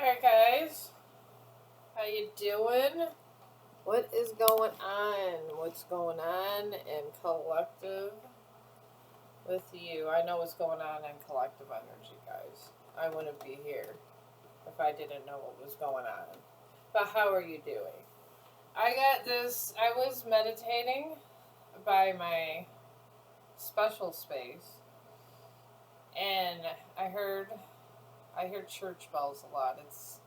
Alright guys, how you doing? What is going on? What's going on in collective with you? I know what's going on in collective energy, guys. I wouldn't be here if I didn't know what was going on. But how are you doing? I got this, I was meditating by my special space and I heard church bells a lot.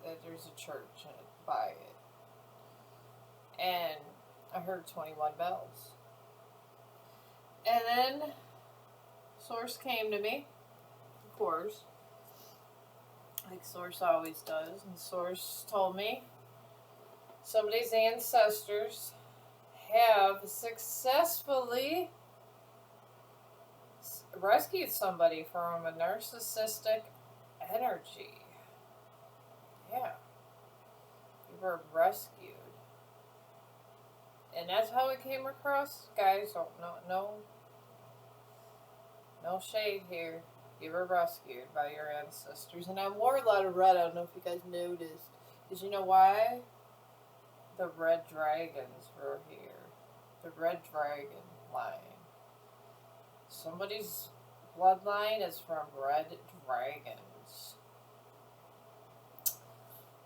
There's a church by it, and I heard 21 bells. And then Source came to me, of course, like Source always does. And Source told me somebody's ancestors have successfully rescued somebody from a narcissistic energy. Yeah. You were rescued. And that's how it came across. Guys, no shade here. You were rescued by your ancestors. And I wore a lot of red. I don't know if you guys noticed. Because you know why? The red dragons were here. The red dragon line. Somebody's bloodline is from red dragons.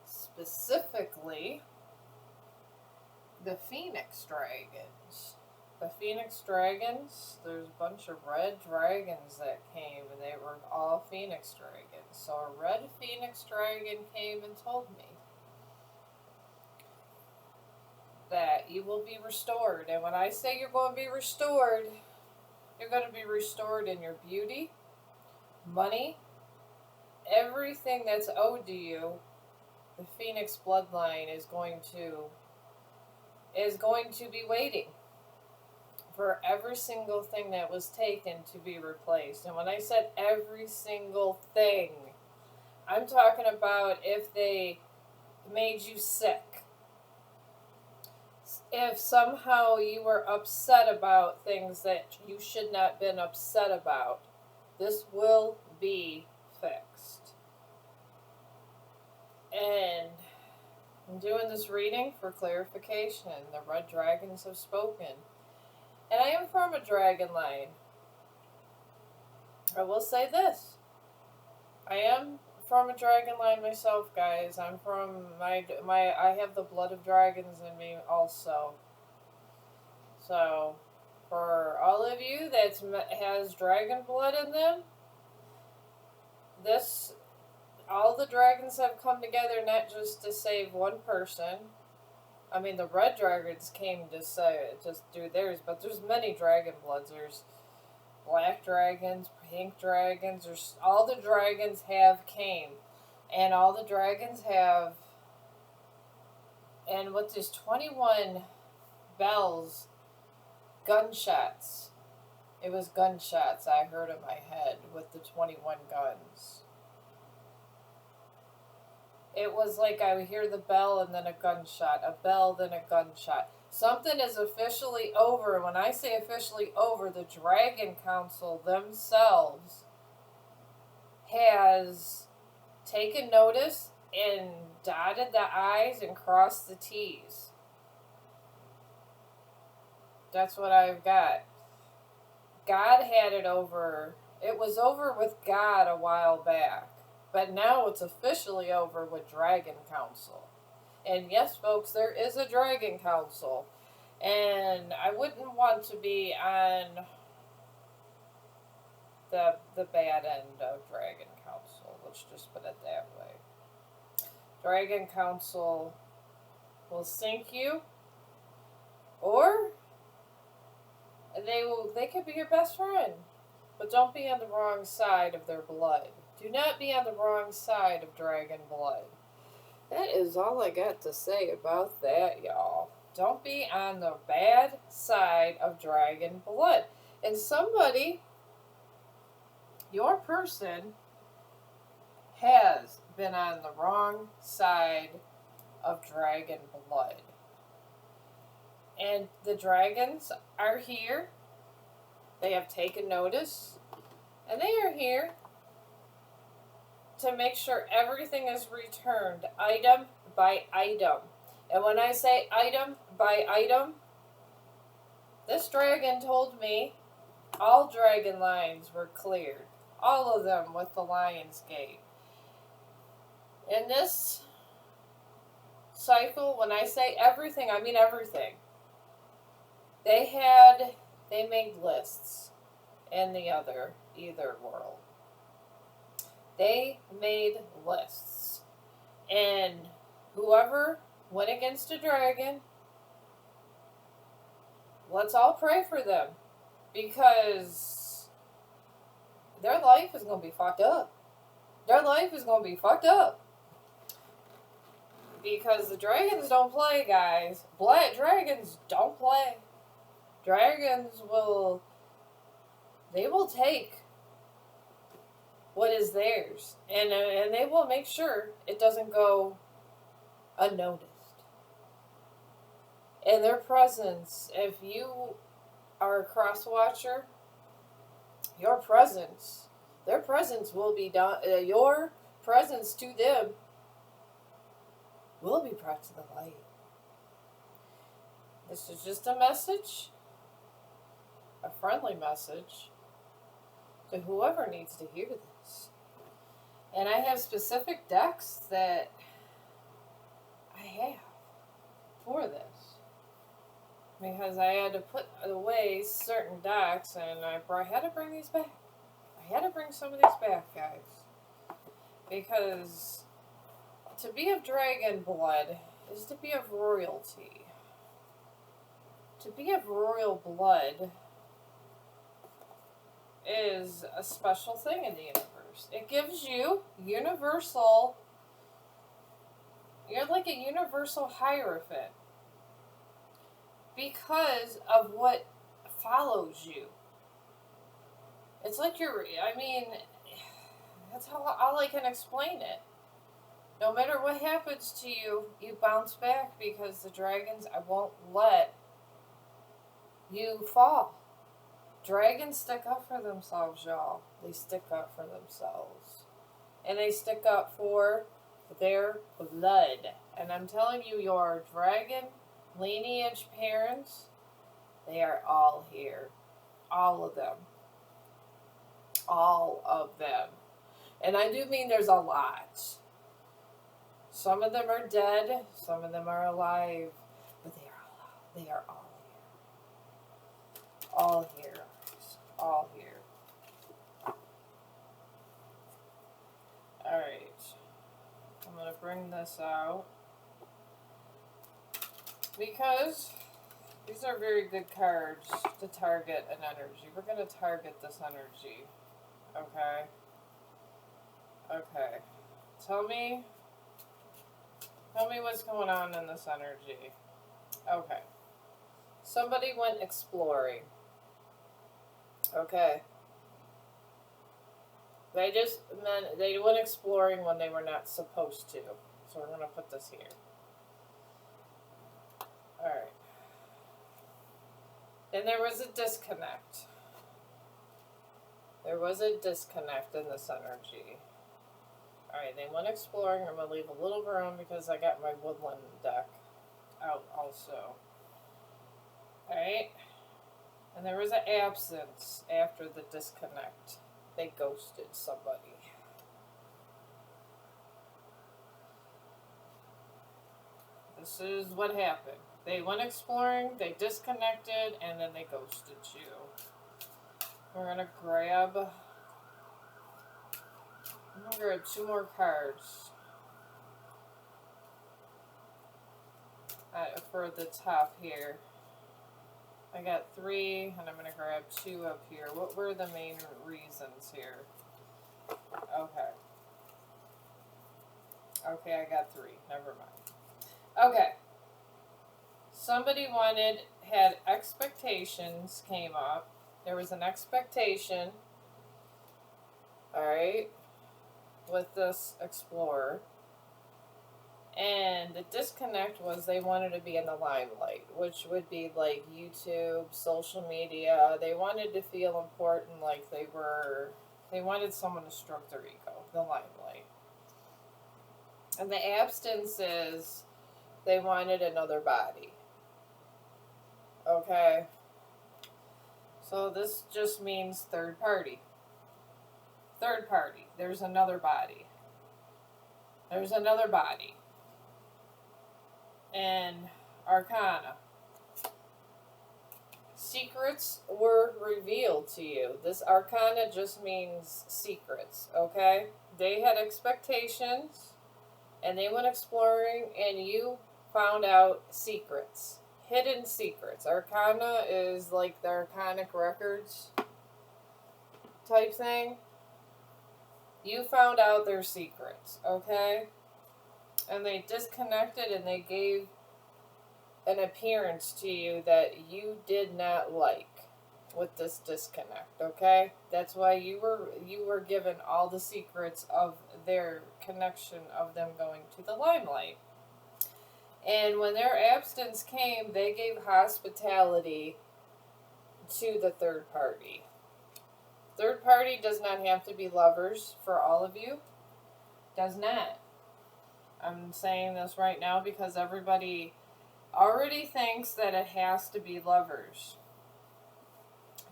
Specifically, the Phoenix Dragons. The Phoenix Dragons, there's a bunch of red dragons that came, and they were all Phoenix Dragons. So a red Phoenix Dragon came and told me that you will be restored. And when I say you're going to be restored, you're going to be restored in your beauty, money, everything that's owed to you. The Phoenix bloodline is going to be waiting for every single thing that was taken to be replaced. And when I said every single thing, I'm talking about if they made you sick, if somehow you were upset about things that you should not have been upset about, this will be fixed. And I'm doing this reading for clarification. The red dragons have spoken. And I am from a dragon line. I will say this. I am from a dragon line myself, guys. I'm from I have the blood of dragons in me also. So, for all of you that has dragon blood in them, all the dragons have come together not just to save one person. I mean, the red dragons came to just do theirs, but there's many dragon bloods. There's black dragons, pink dragons. There's all the dragons have came, and all the dragons have. And with this 21 bells, gunshots. It was gunshots I heard in my head with the 21 guns. It was like I would hear the bell and then a gunshot, a bell, then a gunshot. Something is officially over. When I say officially over, the Dragon Council themselves has taken notice and dotted the I's and crossed the T's. That's what I've got. God had it over. It was over with God a while back. But now it's officially over with Dragon Council. And yes, folks, there is a Dragon Council. And I wouldn't want to be on the bad end of Dragon Council. Let's just put it that way. Dragon Council will sink you, or they could be your best friend. But don't be on the wrong side of their blood. Do not be on the wrong side of dragon blood. That is all I got to say about that, y'all. Don't be on the bad side of dragon blood. And somebody, your person, has been on the wrong side of dragon blood. And the dragons are here. They have taken notice. And they are here to make sure everything is returned item by item. And when I say item by item, this dragon told me all dragon lines were cleared. All of them with the Lion's Gate. In this cycle, when I say everything, I mean everything. They made lists in the either world. They made lists. And whoever went against a dragon, let's all pray for them. Because their life is going to be fucked up. Their life is going to be fucked up. Because the dragons don't play, guys. Black dragons don't play. Dragons will take what is theirs. And they will make sure it doesn't go unnoticed. And their presence, if you are a cross watcher, their presence will be done. Your presence to them will be brought to the light. This is just a message, a friendly message to whoever needs to hear this. And I have specific decks that I have for this. Because I had to put away certain decks, and I had to bring these back. I had to bring some of these back, guys. Because to be of dragon blood is to be of royalty. To be of royal blood is a special thing in the universe. It gives you universal... You're like a universal hierophant. Because of what follows you. It's like that's how all I can explain it. No matter what happens to you, you bounce back because the dragons won't let you fall. Dragons stick up for themselves, y'all. They stick up for themselves. And they stick up for their blood. And I'm telling you, your dragon lineage parents, they are all here. All of them. All of them. And I do mean there's a lot. Some of them are dead, some of them are alive, but they are all here. All here. All here. Alright. I'm going to bring this out. Because these are very good cards to target an energy. We're going to target this energy. Okay? Okay. Tell me what's going on in this energy. Okay. Somebody went exploring. Okay. They went exploring when they were not supposed to. So we're going to put this here. Alright. And there was a disconnect. There was a disconnect in this energy. Alright, they went exploring. I'm going to leave a little room because I got my woodland deck out also. Alright. And there was an absence after the disconnect. They ghosted somebody. This is what happened. They went exploring, they disconnected, and then they ghosted you. We're going to grab 2 more cards for the top here. I got 3, and I'm going to grab 2 up here. What were the main reasons here? Okay. Okay, I got 3. Never mind. Okay. Somebody had expectations came up. There was an expectation, alright, with this explorer. And the disconnect was they wanted to be in the limelight, which would be like YouTube, social media. They wanted to feel important, like they were They wanted someone to stroke their ego, the limelight. And the abstinence is they wanted another body. Okay? So this just means third party. Third party. There's another body. There's another body. And Arcana. Secrets were revealed to you. This Arcana just means secrets, okay? They had expectations, and they went exploring, and you found out secrets. Hidden secrets. Arcana is like the Arcanic records type thing. You found out their secrets, okay? And they disconnected, and they gave an appearance to you that you did not like with this disconnect, okay? That's why you were given all the secrets of their connection, of them going to the limelight. And when their abstinence came, they gave hospitality to the third party. Third party does not have to be lovers for all of you. Does not. I'm saying this right now because everybody already thinks that it has to be lovers.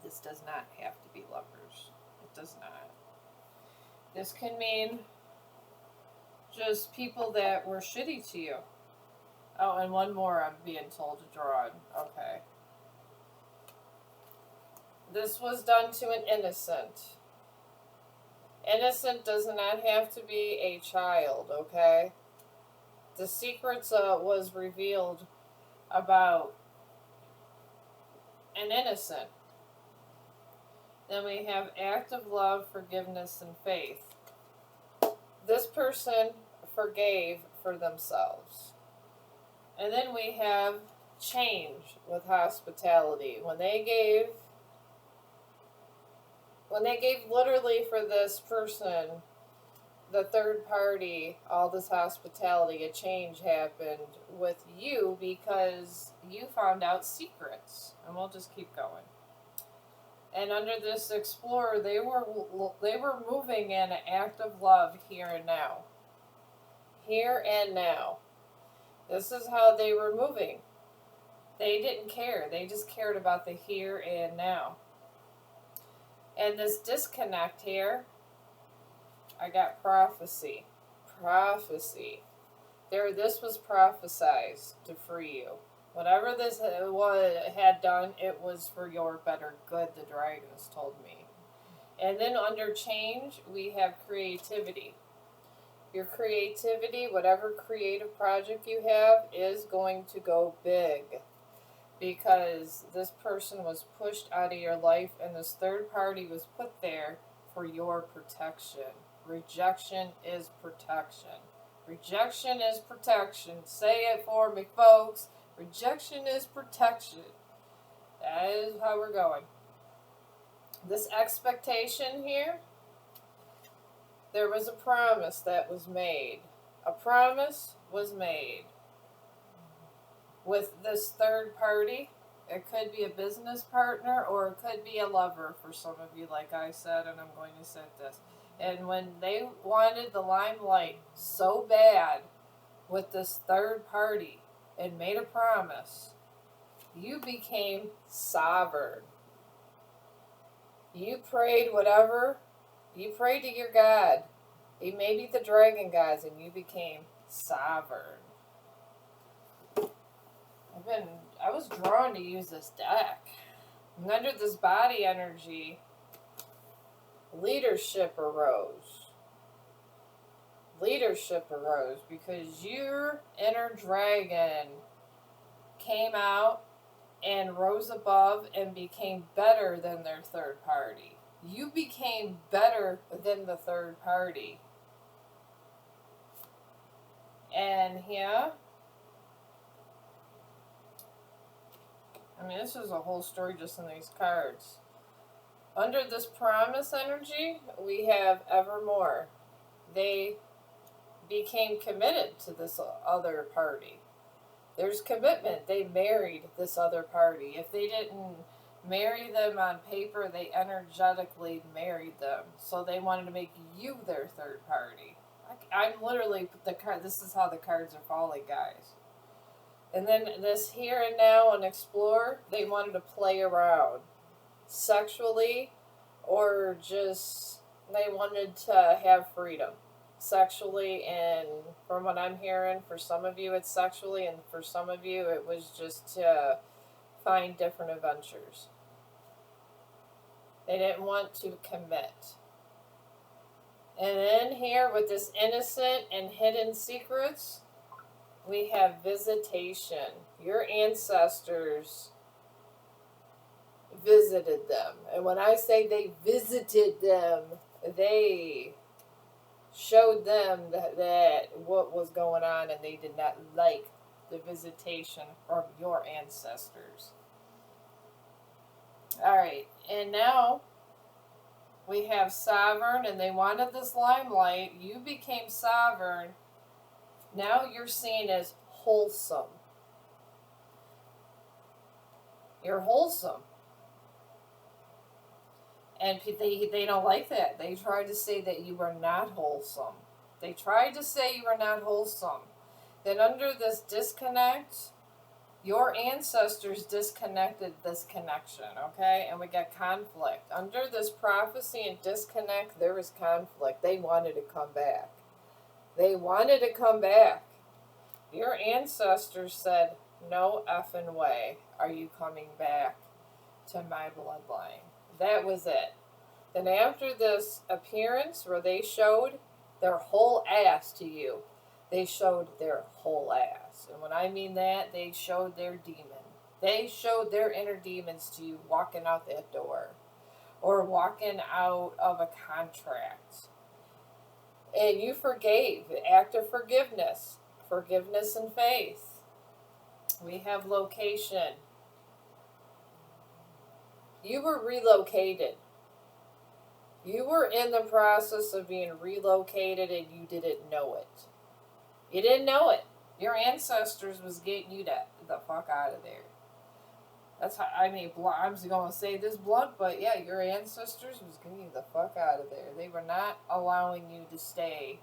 This does not have to be lovers. It does not. This can mean just people that were shitty to you. Oh, and one more I'm being told to draw on. Okay. This was done to an innocent. Innocent does not have to be a child, okay? The secrets was revealed about an innocent. Then we have act of love, forgiveness, and faith. This person forgave for themselves. And then we have change with hospitality. When they gave literally for this person, the third party, all this hospitality, a change happened with you because you found out secrets. And we'll just keep going. And under this explorer, they were moving in an act of love here and now. Here and now. This is how they were moving. They didn't care. They just cared about the here and now. And this disconnect here, I got prophecy. Prophecy. This was prophesized to free you. Whatever this had done, it was for your better good, the dragons told me. And then under change, we have creativity. Your creativity, whatever creative project you have, is going to go big. Because this person was pushed out of your life, and this third party was put there for your protection. Rejection is protection. Rejection is protection. Say it for me, folks. Rejection is protection. That is how we're going. This expectation here, there was a promise that was made. A promise was made. With this third party, it could be a business partner or it could be a lover for some of you, like I said, and I'm going to set this. And when they wanted the limelight so bad with this third party and made a promise, you became sovereign. You prayed whatever. You prayed to your God. It may be the dragon gods, and you became sovereign. I was drawn to use this deck. And under this body energy, leadership arose. Leadership arose because your inner dragon came out and rose above and became better than their third party. You became better than the third party. And here, I mean, this is a whole story just in these cards. Under this promise energy, we have evermore. They became committed to this other party. There's commitment. They married this other party. If they didn't marry them on paper. They energetically married them. So they wanted to make you their third party. I'm literally, the card. This is how the cards are falling, guys. And then this here and now and explore, they wanted to play around sexually, or just they wanted to have freedom sexually. And from what I'm hearing, for some of you it's sexually, and for some of you it was just to find different adventures. They didn't want to commit. And then here with this innocent and hidden secrets, we have visitation. Your ancestors visited them. And when I say they visited them, they showed them that what was going on, and they did not like the visitation from your ancestors. Alright, and now we have sovereign, and they wanted this limelight. You became sovereign. Now you're seen as wholesome. You're wholesome. And they don't like that. They tried to say that you were not wholesome. They tried to say you were not wholesome. Then under this disconnect, your ancestors disconnected this connection, okay? And we got conflict. Under this prophecy and disconnect, there was conflict. They wanted to come back. They wanted to come back. Your ancestors said, no effing way are you coming back to my bloodline. That was it. Then after this appearance where they showed their whole ass to you, they showed their whole ass. And when I mean that, they showed their demon. They showed their inner demons to you walking out that door, or walking out of a contract. And you forgave. Act of forgiveness. Forgiveness and faith. We have location. You were relocated. You were in the process of being relocated, and you didn't know it. You didn't know it. Your ancestors was getting you the fuck out of there. That's how, I mean, I'm just going to say this blunt, but yeah, your ancestors was getting you the fuck out of there. They were not allowing you to stay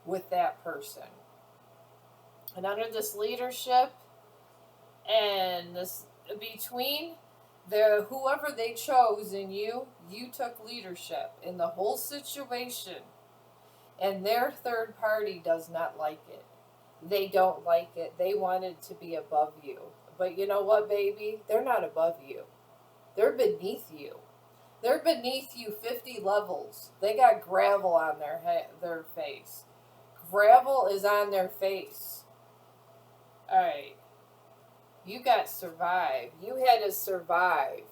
with that person. And under this leadership and this between whoever they chose in you, you took leadership in the whole situation. And their third party does not like it. They don't like it. They wanted to be above you. But you know what, baby? They're not above you. They're beneath you. They're beneath you 50 levels. They got gravel on their face. Gravel is on their face. Alright. You got survived. You had to survive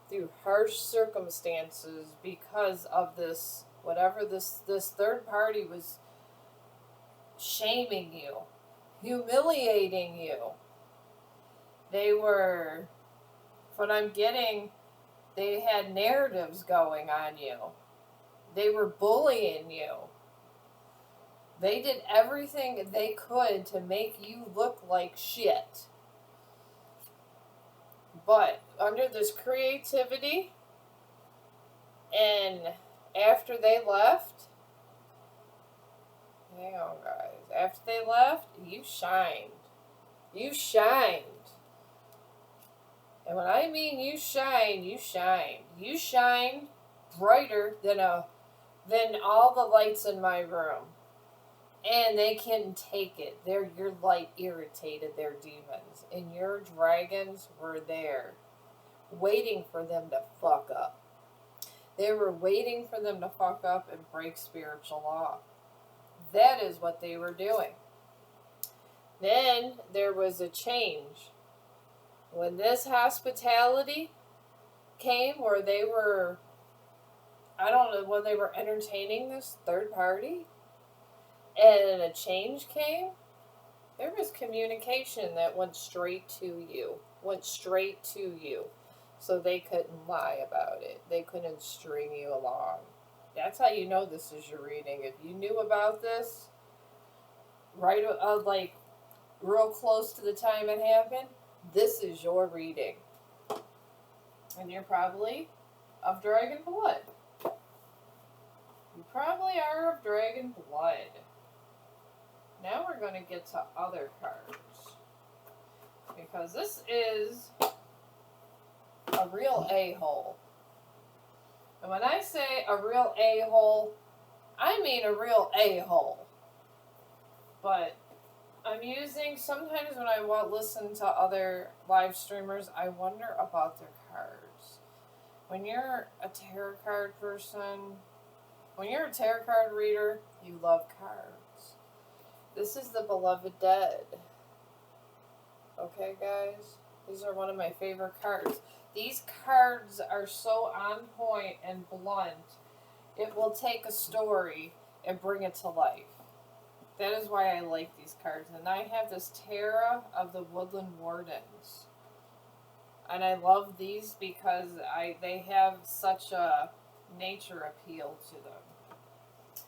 through harsh circumstances because of this, whatever this third party was shaming you, humiliating you. They were, what I'm getting, they had narratives going on you. They were bullying you. They did everything they could to make you look like shit. But under this creativity, and after they left, hang on guys, after they left, you shined. You shined. And when I mean you shined, you shined. You shined brighter than all the lights in my room. And they couldn't take it. Your light irritated their demons. And your dragons were there, waiting for them to fuck up. They were waiting for them to fuck up and break spiritual law. That is what they were doing. Then there was a change. When this hospitality came, where they were, I don't know, when they were entertaining this third party, and a change came, there was communication that went straight to you. Went straight to you. So they couldn't lie about it. They couldn't string you along. That's how you know this is your reading. If you knew about this, right, like, real close to the time it happened, this is your reading. And you're probably of dragon blood. You probably are of dragon blood. Now we're going to get to other cards. Because this is a real a-hole. And when I say a real a-hole, I mean a real a-hole. But I'm using, sometimes when I listen to other live streamers, I wonder about their cards. When you're a tarot card person, when you're a tarot card reader, you love cards. This is the Beloved Dead. Okay, guys? These are one of my favorite cards. These cards are so on point and blunt, it will take a story and bring it to life. That is why I like these cards. And I have this Tara of the Woodland Wardens. And I love these because they have such a nature appeal to them.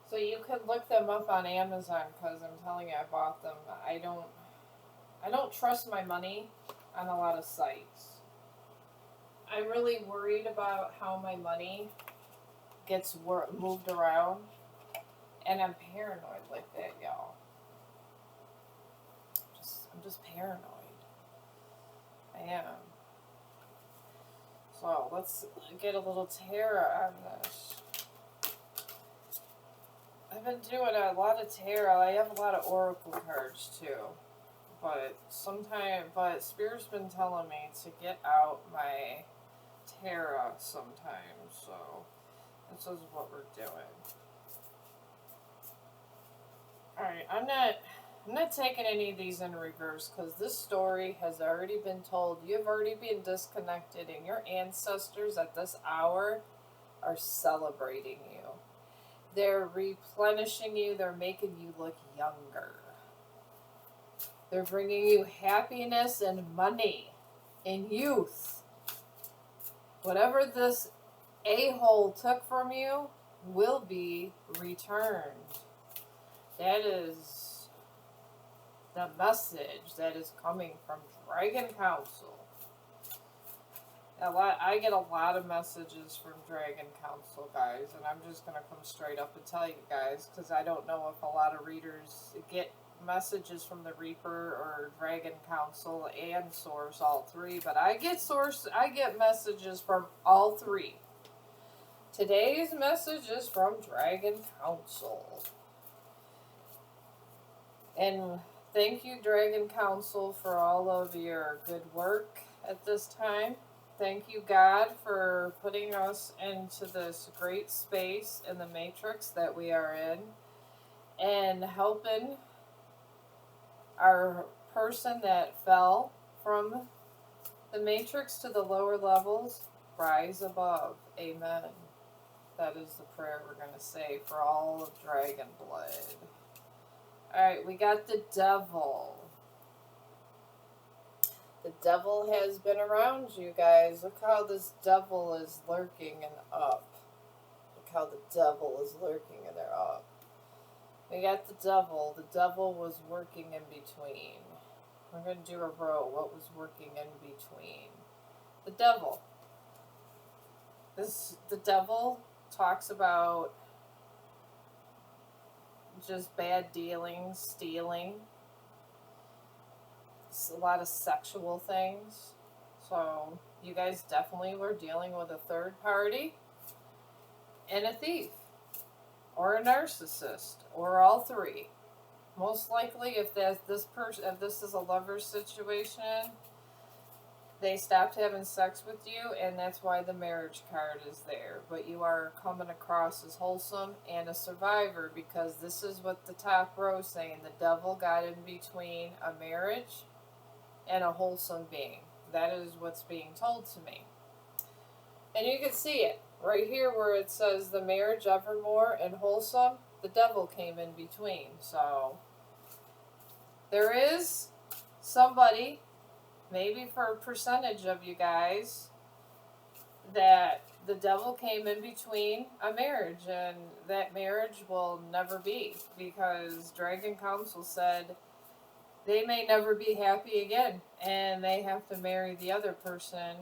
So you can look them up on Amazon because I'm telling you, I bought them. I don't trust my money on a lot of sites. I'm really worried about how my money gets moved around. And I'm paranoid like that, y'all. I'm just paranoid. I am. So let's get a little tarot on this. I've been doing a lot of tarot. I have a lot of oracle cards too. But Spirit's been telling me to get out my tarot sometimes. So this is what we're doing. Alright, I'm not taking any of these in reverse because this story has already been told. You've already been disconnected, and your ancestors at this hour are celebrating you. They're replenishing you. They're making you look younger. They're bringing you happiness and money and youth. Whatever this a-hole took from you will be returned. That is the message that is coming from Dragon Council. I get a lot of messages from Dragon Council, guys, and I'm just going to come straight up and tell you guys, because I don't know if a lot of readers get messages from the Reaper or Dragon Council and Source, all three, but I get messages from all three. Today's message is from Dragon Council. And thank you, Dragon Council, for all of your good work at this time. Thank you, God, for putting us into this great space in the Matrix that we are in and helping our person that fell from the Matrix to the lower levels rise above. Amen. That is the prayer we're going to say for all of Dragon Blood. Alright, we got the Devil. The Devil has been around you guys. Look how this Devil is lurking and up. Look how the Devil is lurking and they're up. We got the Devil. The Devil was working in between. We're going to do a row. What was working in between? The Devil. The Devil talks about just bad dealings, stealing, a lot of sexual things. So you guys definitely were dealing with a third party and a thief or a narcissist or all three. Most likely, if this is a lover's situation, they stopped having sex with you, and that's why the marriage card is there. But you are coming across as wholesome and a survivor, because this is what the top row is saying. The Devil got in between a marriage and a wholesome being. That is what's being told to me. And you can see it right here where it says the marriage evermore and wholesome. The Devil came in between. So there is somebody, maybe for a percentage of you guys, that the Devil came in between a marriage, and that marriage will never be, because Dragon Council said they may never be happy again, and they have to marry the other person,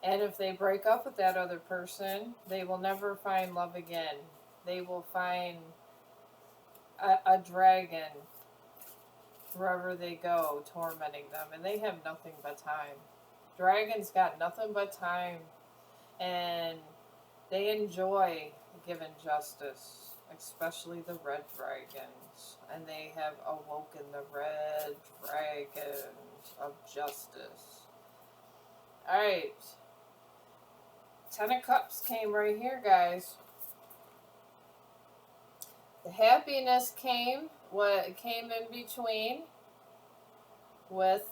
And if they break up with that other person, they will never find love again. They will find a dragon wherever they go, tormenting them. And they have nothing but time. Dragons got nothing but time. And they enjoy giving justice, especially the red dragons. And they have awoken the red dragons of justice. Alright. 10 of Cups came right here, guys. The happiness came, what came in between with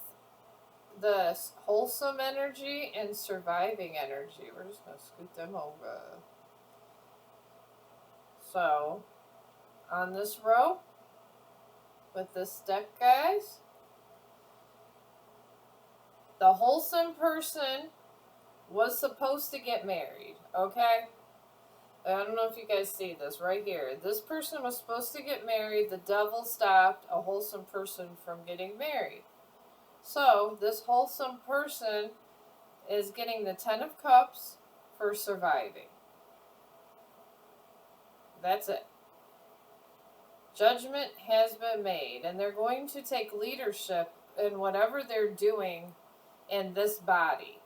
the wholesome energy and surviving energy. We're just going to scoot them over. So, on this row, with this deck, guys, the wholesome person was supposed to get married, okay? I don't know if you guys see this right here. This person was supposed to get married. The devil stopped a wholesome person from getting married. So, this wholesome person is getting the 10 of Cups for surviving. That's it. Judgment has been made, and they're going to take leadership in whatever they're doing in this body.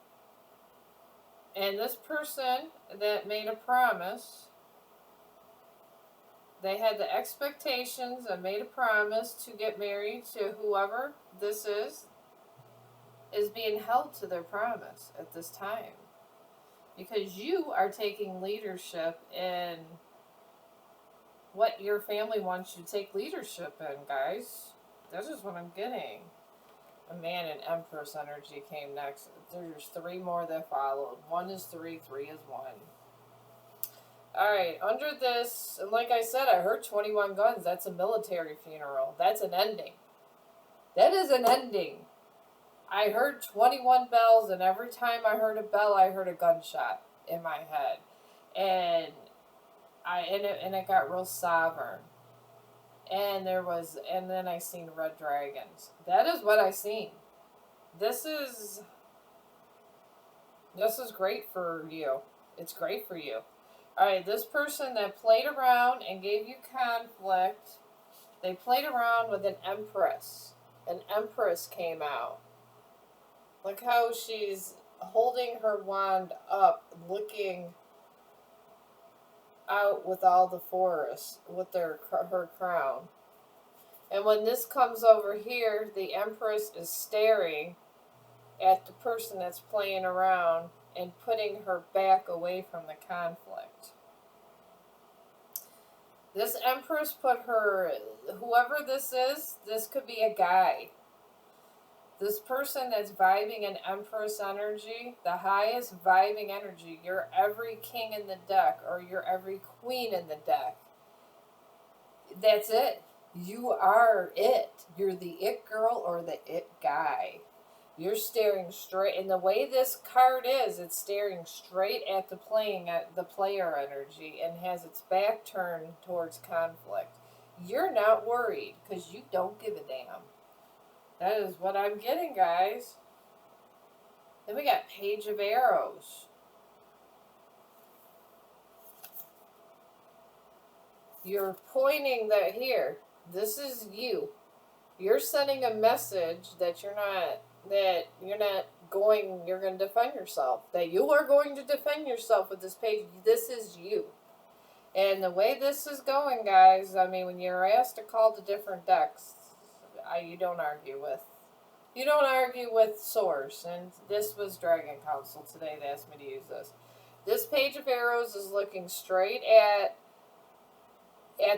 And this person that made a promise, they had the expectations and made a promise to get married to whoever this is being held to their promise at this time. Because you are taking leadership in what your family wants you to take leadership in, guys. This is what I'm getting. A man and Empress energy came next. There's 3 more that followed. 1 is 3, 3 is 1. Alright, under this, and like I said, I heard 21 guns. That's a military funeral. That's an ending. That is an ending. I heard 21 bells, and every time I heard a bell, I heard a gunshot in my head. And it got real sovereign. And then I seen red dragons. That is what I seen. This is great for you. It's great for you. Alright, this person that played around and gave you conflict, they played around with an Empress. An Empress came out. Look how she's holding her wand up, looking out with all the forest with her crown. And when this comes over here, the Empress is staring at the person that's playing around and putting her back away from the conflict. This Empress put her, whoever this is, this could be a guy. This person that's vibing an Empress energy, the highest vibing energy, you're every king in the deck, or you're every queen in the deck. That's it. You are it. You're the it girl or the it guy. You're staring straight, and the way this card is, it's staring straight at the player energy, and has its back turned towards conflict. You're not worried, because you don't give a damn. That is what I'm getting, guys. Then we got Page of Arrows. You're pointing that here. This is you. You're sending a message that you're going to defend yourself. That you are going to defend yourself with this page. This is you. And the way this is going, guys, I mean, when you're asked to call the different decks, you don't argue with source. And this was Dragon Council today that asked me to use this. This Page of Arrows is looking straight at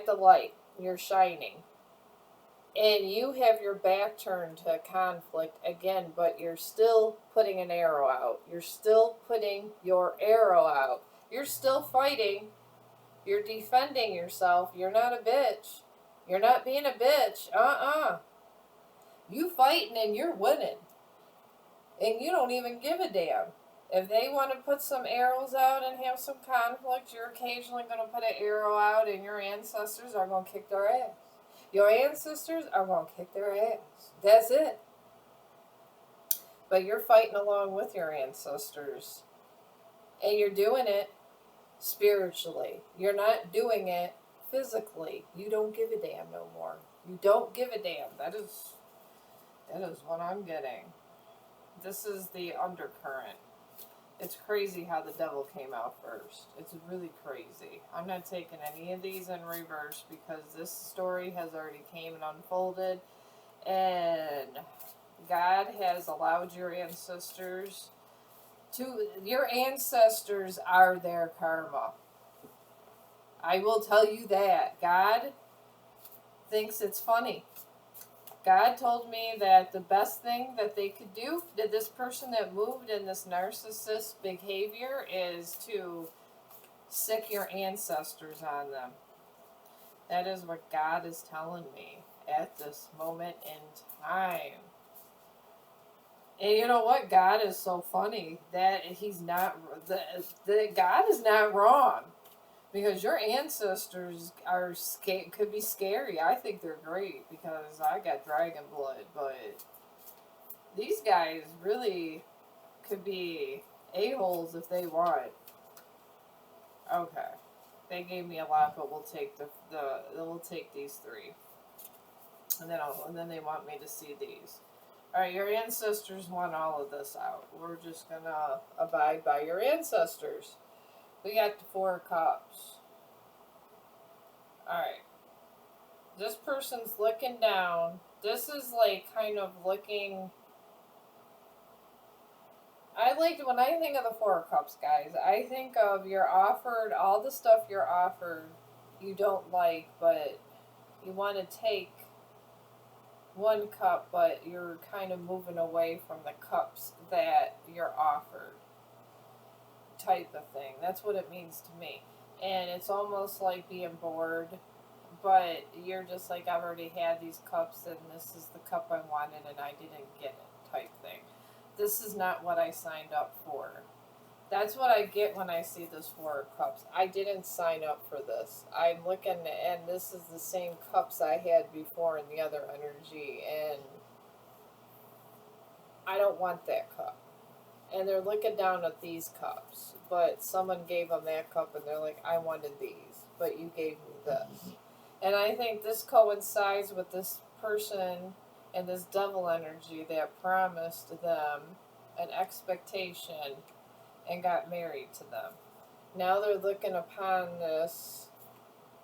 the light. You're shining. And you have your back turned to conflict again, but you're still putting an arrow out. You're still putting your arrow out. You're still fighting. You're defending yourself. You're not a bitch. You're not being a bitch. You fighting and you're winning. And you don't even give a damn. If they want to put some arrows out and have some conflict, you're occasionally going to put an arrow out and your ancestors are going to kick their ass. Your ancestors are going to kick their ass. That's it. But you're fighting along with your ancestors. And you're doing it spiritually. You're not doing it physically. You don't give a damn no more. You don't give a damn. That is what I'm getting. This is the undercurrent. It's crazy how the devil came out first. It's really crazy. I'm not taking any of these in reverse because this story has already came and unfolded, and God has allowed your ancestors your ancestors are their karma. I will tell you that. God thinks it's funny. God told me that the best thing that they could do to this person that moved in this narcissist behavior is to sick your ancestors on them. That is what God is telling me at this moment in time. And you know what? God is so funny that he's not, God is not wrong. Because your ancestors could be scary. I think they're great because I got dragon blood, but these guys really could be a-holes if they want. Okay. They gave me a lot, but we'll take we'll take these three. And then they want me to see these. Alright, your ancestors want all of this out. We're just gonna abide by your ancestors. We got the 4 of Cups. Alright. This person's looking down. This is like kind of looking. When I think of the 4 of Cups, guys, I think of you're offered all the stuff you're offered you don't like, but you want to take 1 cup, but you're kind of moving away from the cups that you're offered, type of thing. That's what it means to me. And it's almost like being bored, but you're just like, I've already had these cups and this is the cup I wanted and I didn't get it, type thing. This is not what I signed up for. That's what I get when I see this 4 of Cups. I didn't sign up for this. I'm looking, and this is the same cups I had before in the other energy, and I don't want that cup. And they're looking down at these cups, but someone gave them that cup, and they're like, I wanted these, but you gave me this. And I think this coincides with this person and this devil energy that promised them an expectation and got married to them. Now they're looking upon this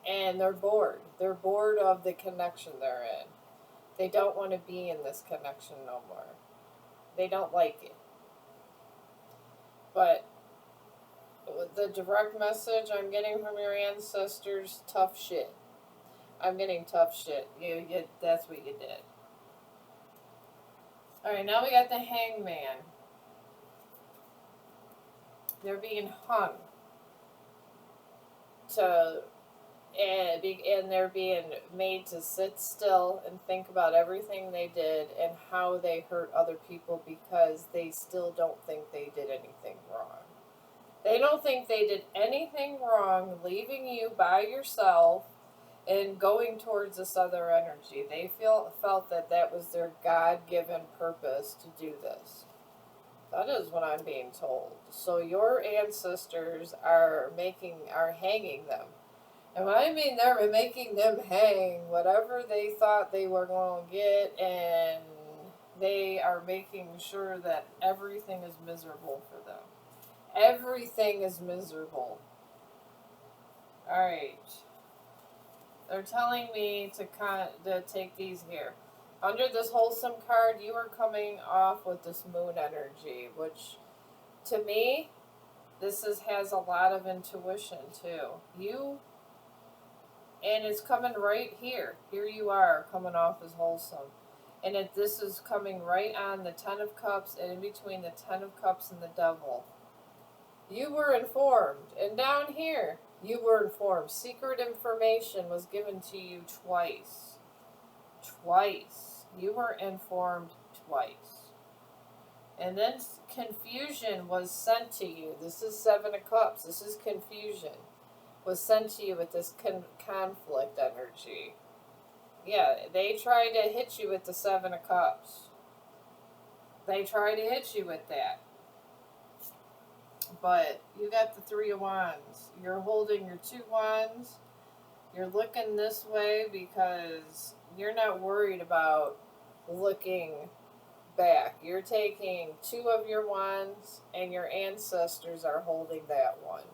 and they're bored. They're bored of the connection they're in. They don't want to be in this connection no more. They don't like it. But the direct message I'm getting from your ancestors, tough shit. I'm getting tough shit. That's what you did. Alright, now we got the Hangman. They're being hung. And they're being made to sit still and think about everything they did and how they hurt other people because they still don't think they did anything wrong. They don't think they did anything wrong leaving you by yourself and going towards this other energy. They felt that was their God-given purpose to do this. That is what I'm being told. So your ancestors are hanging them. And when I mean they're making them hang, whatever they thought they were going to get, and they are making sure that everything is miserable for them. Everything is miserable. Alright. They're telling me to take these here. Under this wholesome card, you are coming off with this moon energy, which, to me, has a lot of intuition, too. And it's coming right here. Here you are, coming off as wholesome. And this is coming right on the 10 of Cups and in between the 10 of Cups and the Devil. You were informed. And down here, you were informed. Secret information was given to you twice. Twice. You were informed twice. And then confusion was sent to you. This is 7 of Cups. This is confusion. Was sent to you with this conflict energy. Yeah, they tried to hit you with the 7 of Cups. They tried to hit you with that. but you got the Three of Wands. You're holding your two wands. You're looking this way because you're not worried about looking back. You're taking two of your wands, and your ancestors are holding that one.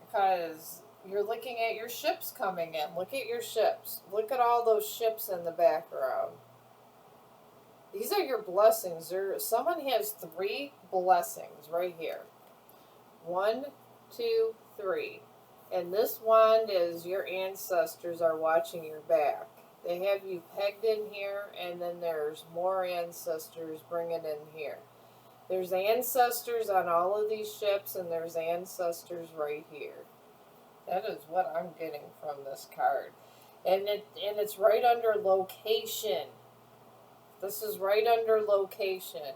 Because you're looking at your ships coming in. Look at your ships. Look at all those ships in the background. These are your blessings. Someone has three blessings right here. 1, 2, 3. And this wand is your ancestors are watching your back. They have you pegged in here, and then there's more ancestors bringing in here. There's ancestors on all of these ships, and there's ancestors right here. That is what I'm getting from this card. And it's right under location. This is right under location.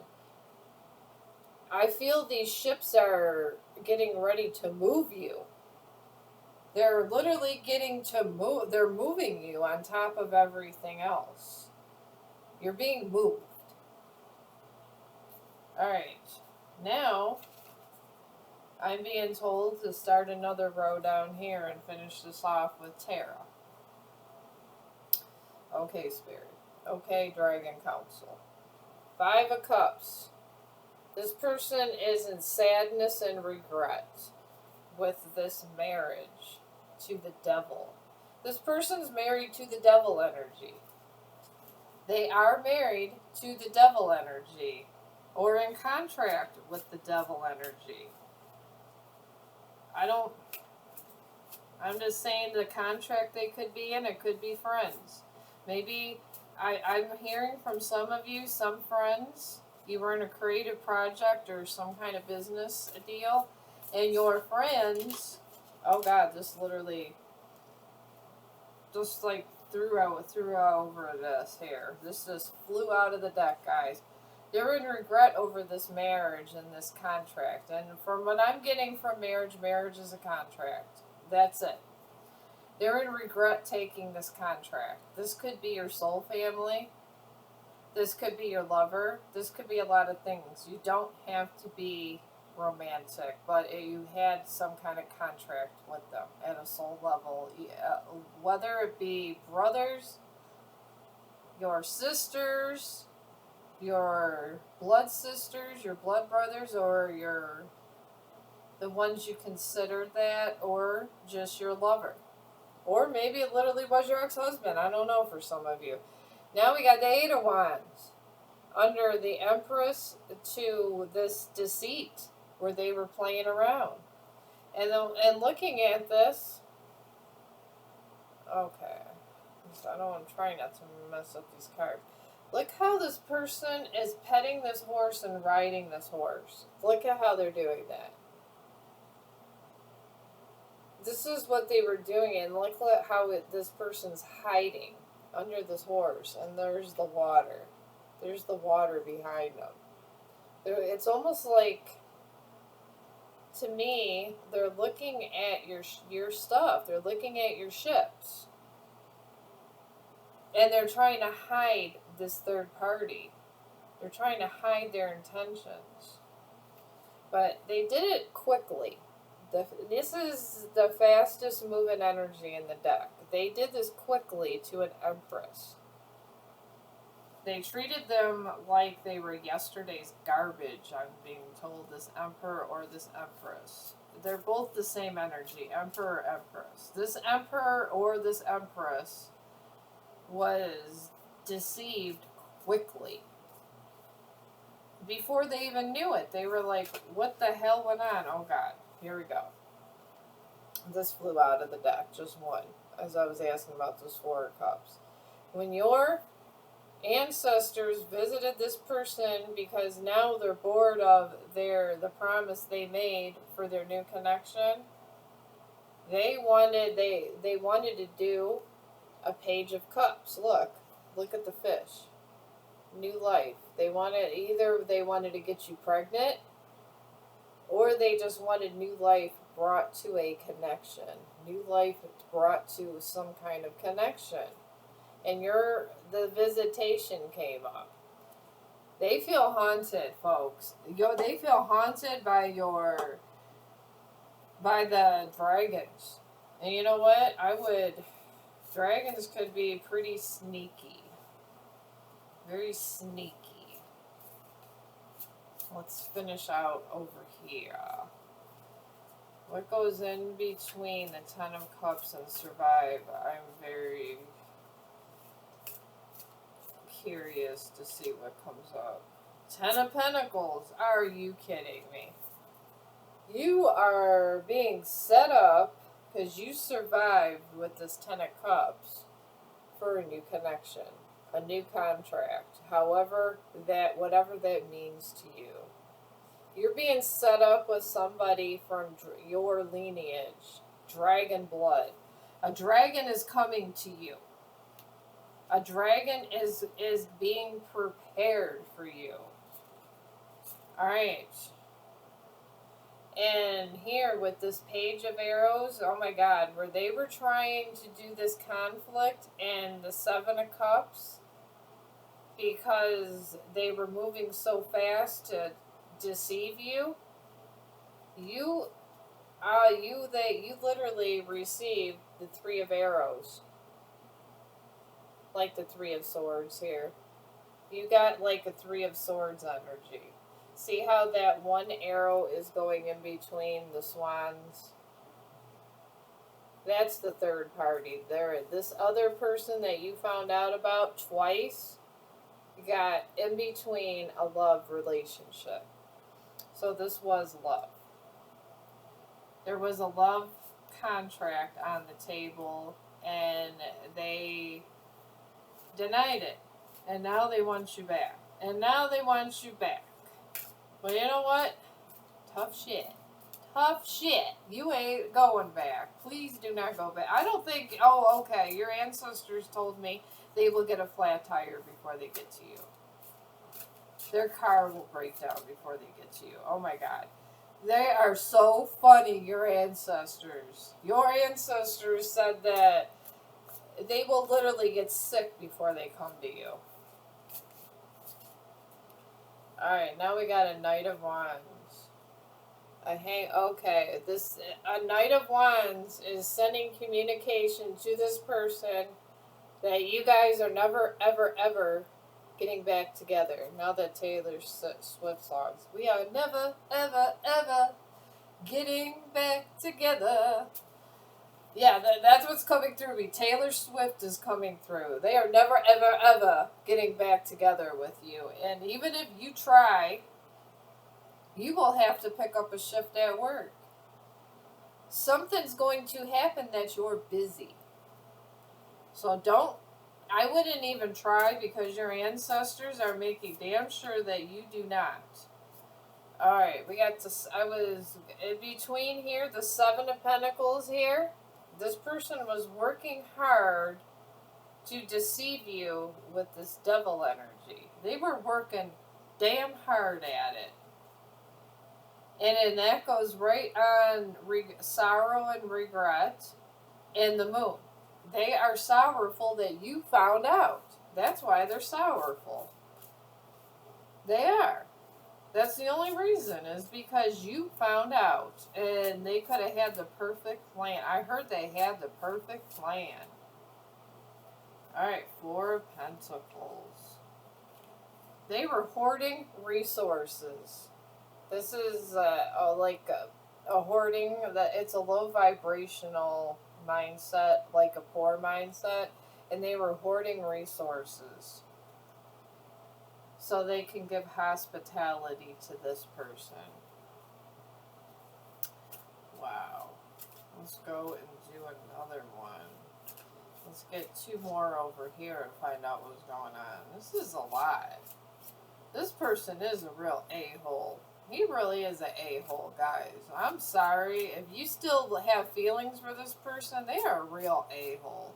I feel these ships are getting ready to move you. They're literally getting to move. They're moving you on top of everything else. You're being moved. Alright. Now, I'm being told to start another row down here and finish this off with Tara. Okay, Spirit. Okay, Dragon Council. 5 of Cups. This person is in sadness and regret with this marriage to the devil. This person's married to the devil energy. They are married to the devil energy or in contract with the devil energy. I'm just saying the contract they could be in, it could be friends. Maybe, I'm hearing from some of you, some friends, you were in a creative project or some kind of business deal, and your friends, oh God, this literally, just like threw over this here. This just flew out of the deck, guys. They're in regret over this marriage and this contract. And from what I'm getting from marriage, marriage is a contract. That's it. They're in regret taking this contract. This could be your soul family. This could be your lover. This could be a lot of things. You don't have to be romantic, but you had some kind of contract with them at a soul level. Whether it be brothers, your sisters, your blood sisters, your blood brothers, or the ones you considered that, or just your lover. Or maybe it literally was your ex-husband. I don't know for some of you. Now we got the 8 of Wands. Under the Empress to this deceit where they were playing around. And looking at this, okay. I'm trying not to mess up these cards. Look how this person is petting this horse and riding this horse. Look at how they're doing that. This is what they were doing, and look at how this person's hiding under this horse, and there's the water. There's the water behind them. It's almost like, to me, they're looking at your stuff. They're looking at your ships. And they're trying to hide this third party. They're trying to hide their intentions. But they did it quickly. This is the fastest moving energy in the deck. They did this quickly to an Empress. They treated them like they were yesterday's garbage, I'm being told, this Emperor or this Empress. They're both the same energy, Emperor, Empress. This Emperor or this Empress was deceived quickly. Before they even knew it, they were like, what the hell went on? Oh God, here we go. This flew out of the deck, just one, as I was asking about those 4 of Cups. When your ancestors visited this person because now they're bored of the promise they made for their new connection, they wanted to do a Page of Cups. Look at the fish. New life. Either they wanted to get you pregnant, or they just wanted new life brought to a connection. New life brought to some kind of connection. And the visitation came up. They feel haunted, folks. They feel haunted by the dragons. And you know what? Dragons could be pretty sneaky. Very sneaky. Let's finish out over here. What goes in between the Ten of Cups and Survive? I'm very curious to see what comes up. Ten of Pentacles. Are you kidding me? You are being set up because you survived with this Ten of Cups for a new connection, a new contract, whatever that means to you. You're being set up with somebody from your lineage, dragon blood. A dragon is coming to you. A dragon is being prepared for you. Alright. And here with this Page of Arrows, oh my God, where they were trying to do this conflict and the Seven of Cups, because they were moving so fast to deceive you, you literally received the Three of Arrows, like the Three of Swords here. You got like a Three of Swords energy. See how that one arrow is going in between the swans? That's the third party. This other person that you found out about twice got in between a love relationship. So this was love. There was a love contract on the table and they denied it. And now they want you back. And now they want you back. But you know what? Tough shit. Tough shit. You ain't going back. Please do not go back. I don't think, oh, okay, your ancestors told me they will get a flat tire before they get to you. Their car will break down before they get to you. Oh my God. They are so funny, your ancestors. Your ancestors said that they will literally get sick before they come to you. Alright, now we got a Knight of Wands. Okay, a Knight of Wands is sending communication to this person that you guys are never, ever, ever getting back together. Now that Taylor Swift songs, we are never, ever, ever getting back together. Yeah, that's what's coming through me. Taylor Swift is coming through. They are never, ever, ever getting back together with you. And even if you try, you will have to pick up a shift at work. Something's going to happen that you're busy. So I wouldn't even try, because your ancestors are making damn sure that you do not. Alright, I was in between here, the Seven of Pentacles here. This person was working hard to deceive you with this devil energy. They were working damn hard at it. And that goes right on sorrow and regret and the moon. They are sorrowful that you found out. That's why they're sorrowful. They are. That's the only reason, is because you found out. And they could have had the perfect plan. I heard they had the perfect plan. Alright, Four of Pentacles. They were hoarding resources. This is like a hoarding. It's a low vibrational mindset, like a poor mindset. And they were hoarding resources so they can give hospitality to this person. Wow. Let's go and do another one. Let's get two more over here and find out what's going on. This is a lot. This person is a real a-hole. He really is an a-hole, guys. I'm sorry. If you still have feelings for this person, they are a real a-hole.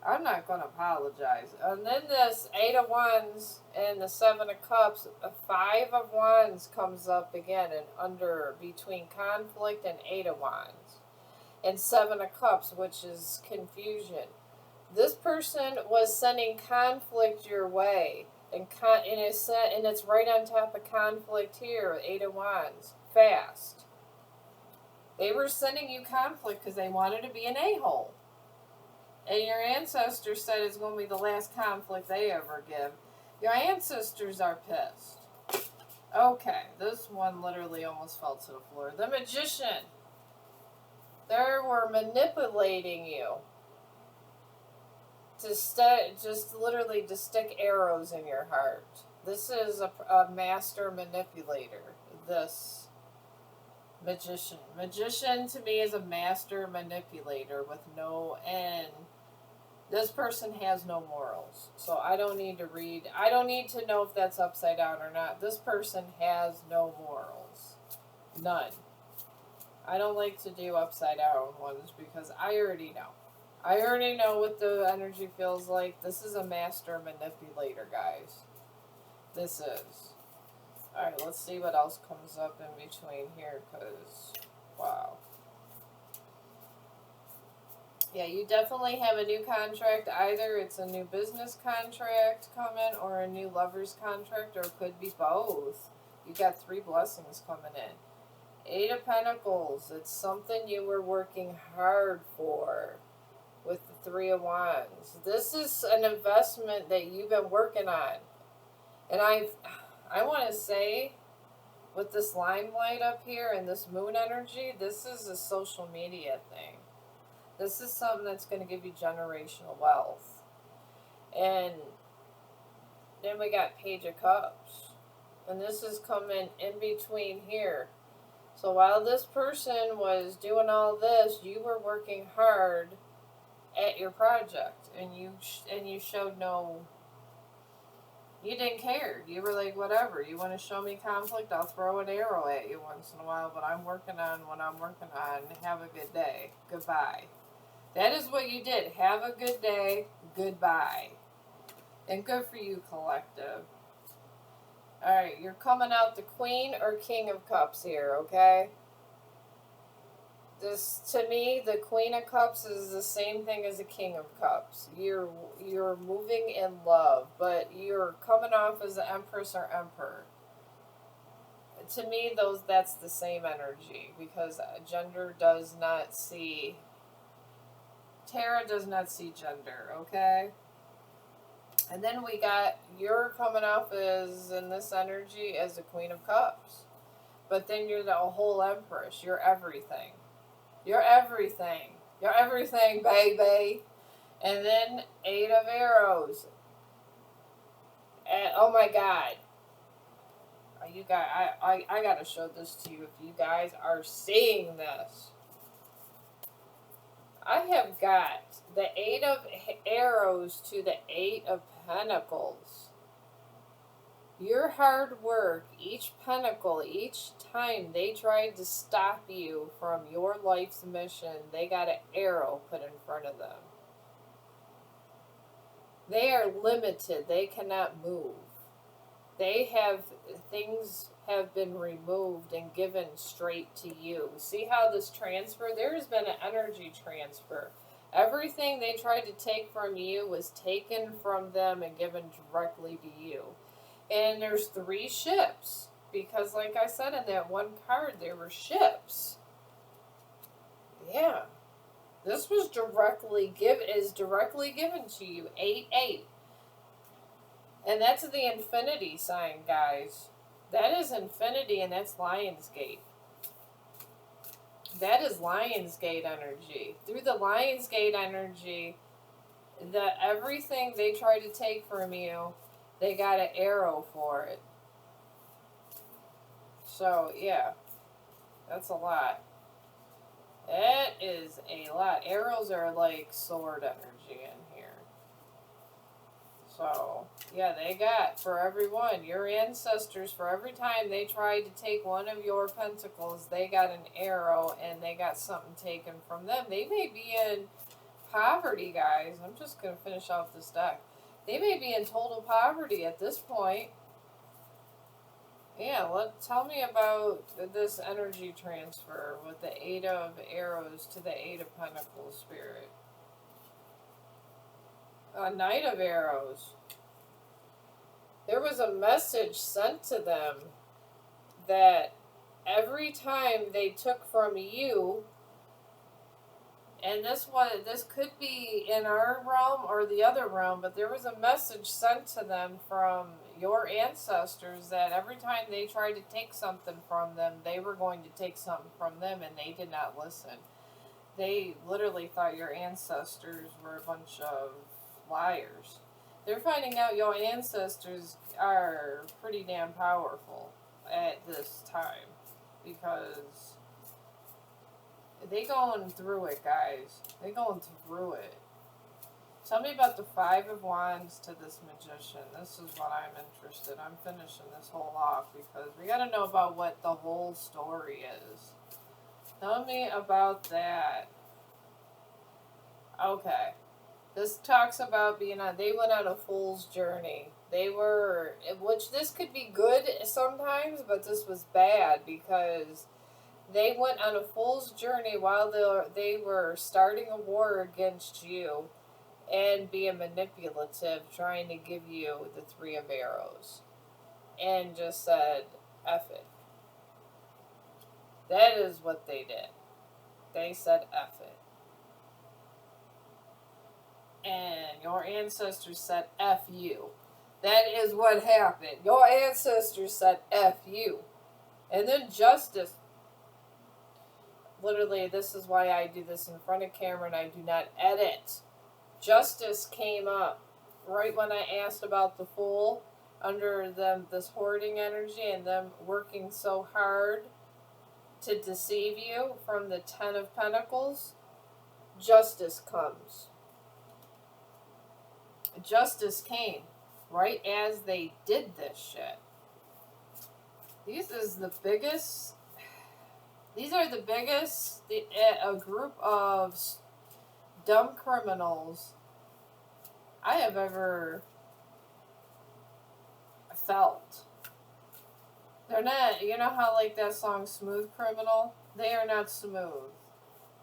I'm not going to apologize. And then this Eight of Wands and the Seven of Cups, a Five of Wands comes up again, and between conflict and Eight of Wands. And Seven of Cups, which is confusion. This person was sending conflict your way. And it's right on top of conflict here, Eight of Wands. Fast. They were sending you conflict because they wanted to be an a-hole. And your ancestors said it's going to be the last conflict they ever give. Your ancestors are pissed. Okay, this one literally almost fell to the floor. The Magician. They were manipulating you to just literally to stick arrows in your heart. This is a master manipulator. This Magician. Magician to me is a master manipulator with no end. This person has no morals. So I don't need to read. I don't need to know if that's upside down or not. This person has no morals. None. I don't like to do upside down ones because I already know. I already know what the energy feels like. This is a master manipulator, guys. This is. Alright, let's see what else comes up in between here, because, wow. Yeah, you definitely have a new contract. Either it's a new business contract coming or a new lover's contract, or it could be both. You got 3 blessings coming in. 8 of Pentacles. It's something you were working hard for with the 3 of Wands. This is an investment that you've been working on. And I want to say, with this limelight up here and this moon energy, this is a social media thing. This is something that's going to give you generational wealth. And then we got Page of Cups. And this is coming in between here. So while this person was doing all this, you were working hard at your project. And you showed no... You didn't care. You were like, whatever. You want to show me conflict? I'll throw an arrow at you once in a while. But I'm working on what I'm working on. Have a good day. Goodbye. That is what you did. Have a good day. Goodbye. And good for you, collective. Alright, you're coming out the Queen or King of Cups here, okay? This, to me, the Queen of Cups is the same thing as the King of Cups. You're moving in love, but you're coming off as the Empress or Emperor. To me, that's the same energy, because gender does not see... Tarot does not see gender, okay? And then we got, you're coming off as, in this energy, as the Queen of Cups. But then you're the whole Empress. You're everything. You're everything. You're everything, baby. And then 8 of Arrows. And, oh my God. You guys, I gotta show this to you if you guys are seeing this. I have got the 8 of Arrows to the 8 of Pentacles. Your hard work, each pentacle, each time they tried to stop you from your life's mission, they got an arrow put in front of them. They are limited. They cannot move. Things have been removed and given straight to you. See how this transfer, there has been an energy transfer. Everything they tried to take from you was taken from them and given directly to you. And there's 3 ships, because like I said in that one card, there were ships. Yeah. This was directly given to you. 8-8. And that's the infinity sign, guys. That is infinity, and that's Lionsgate. That is Lionsgate energy. Through the Lionsgate energy, everything they tried to take from you, they got an arrow for it. So, yeah. That's a lot. That is a lot. Arrows are like sword energy in here. So, yeah, they got, for everyone, your ancestors, for every time they tried to take one of your pentacles, they got an arrow and they got something taken from them. They may be in poverty, guys. I'm just going to finish off this deck. They may be in total poverty at this point. Yeah, tell me about this energy transfer with the 8 of Arrows to the 8 of Pentacles, Spirit. Knight of Arrows. There was a message sent to them that every time they took from you, and this could be in our realm or the other realm, but there was a message sent to them from your ancestors that every time they tried to take something from them, they were going to take something from them, and they did not listen. They literally thought your ancestors were a bunch of liars. They're finding out your ancestors are pretty damn powerful at this time because they going through it, guys. They going through it. Tell me about the Five of Wands to this magician. This is what I'm interested in. I'm finishing this whole off because we got to know about what the whole story is. Tell me about that. Okay. This talks about being on, they went on a fool's journey. They were, which this could be good sometimes, but this was bad because they went on a fool's journey while they were starting a war against you and being manipulative, trying to give you the Three of Arrows. And just said, F it. That is what they did. They said, F it. And your ancestors said, F you. That is what happened. Your ancestors said, F you. And then justice. Literally, this is why I do this in front of camera and I do not edit. Justice came up right when I asked about the Fool, under them, this hoarding energy and them working so hard to deceive you from the Ten of Pentacles. Justice comes. Justice came right as they did this shit. These are the biggest, a group of dumb criminals I have ever felt. They're not, you know how like that song Smooth Criminal? They are not smooth.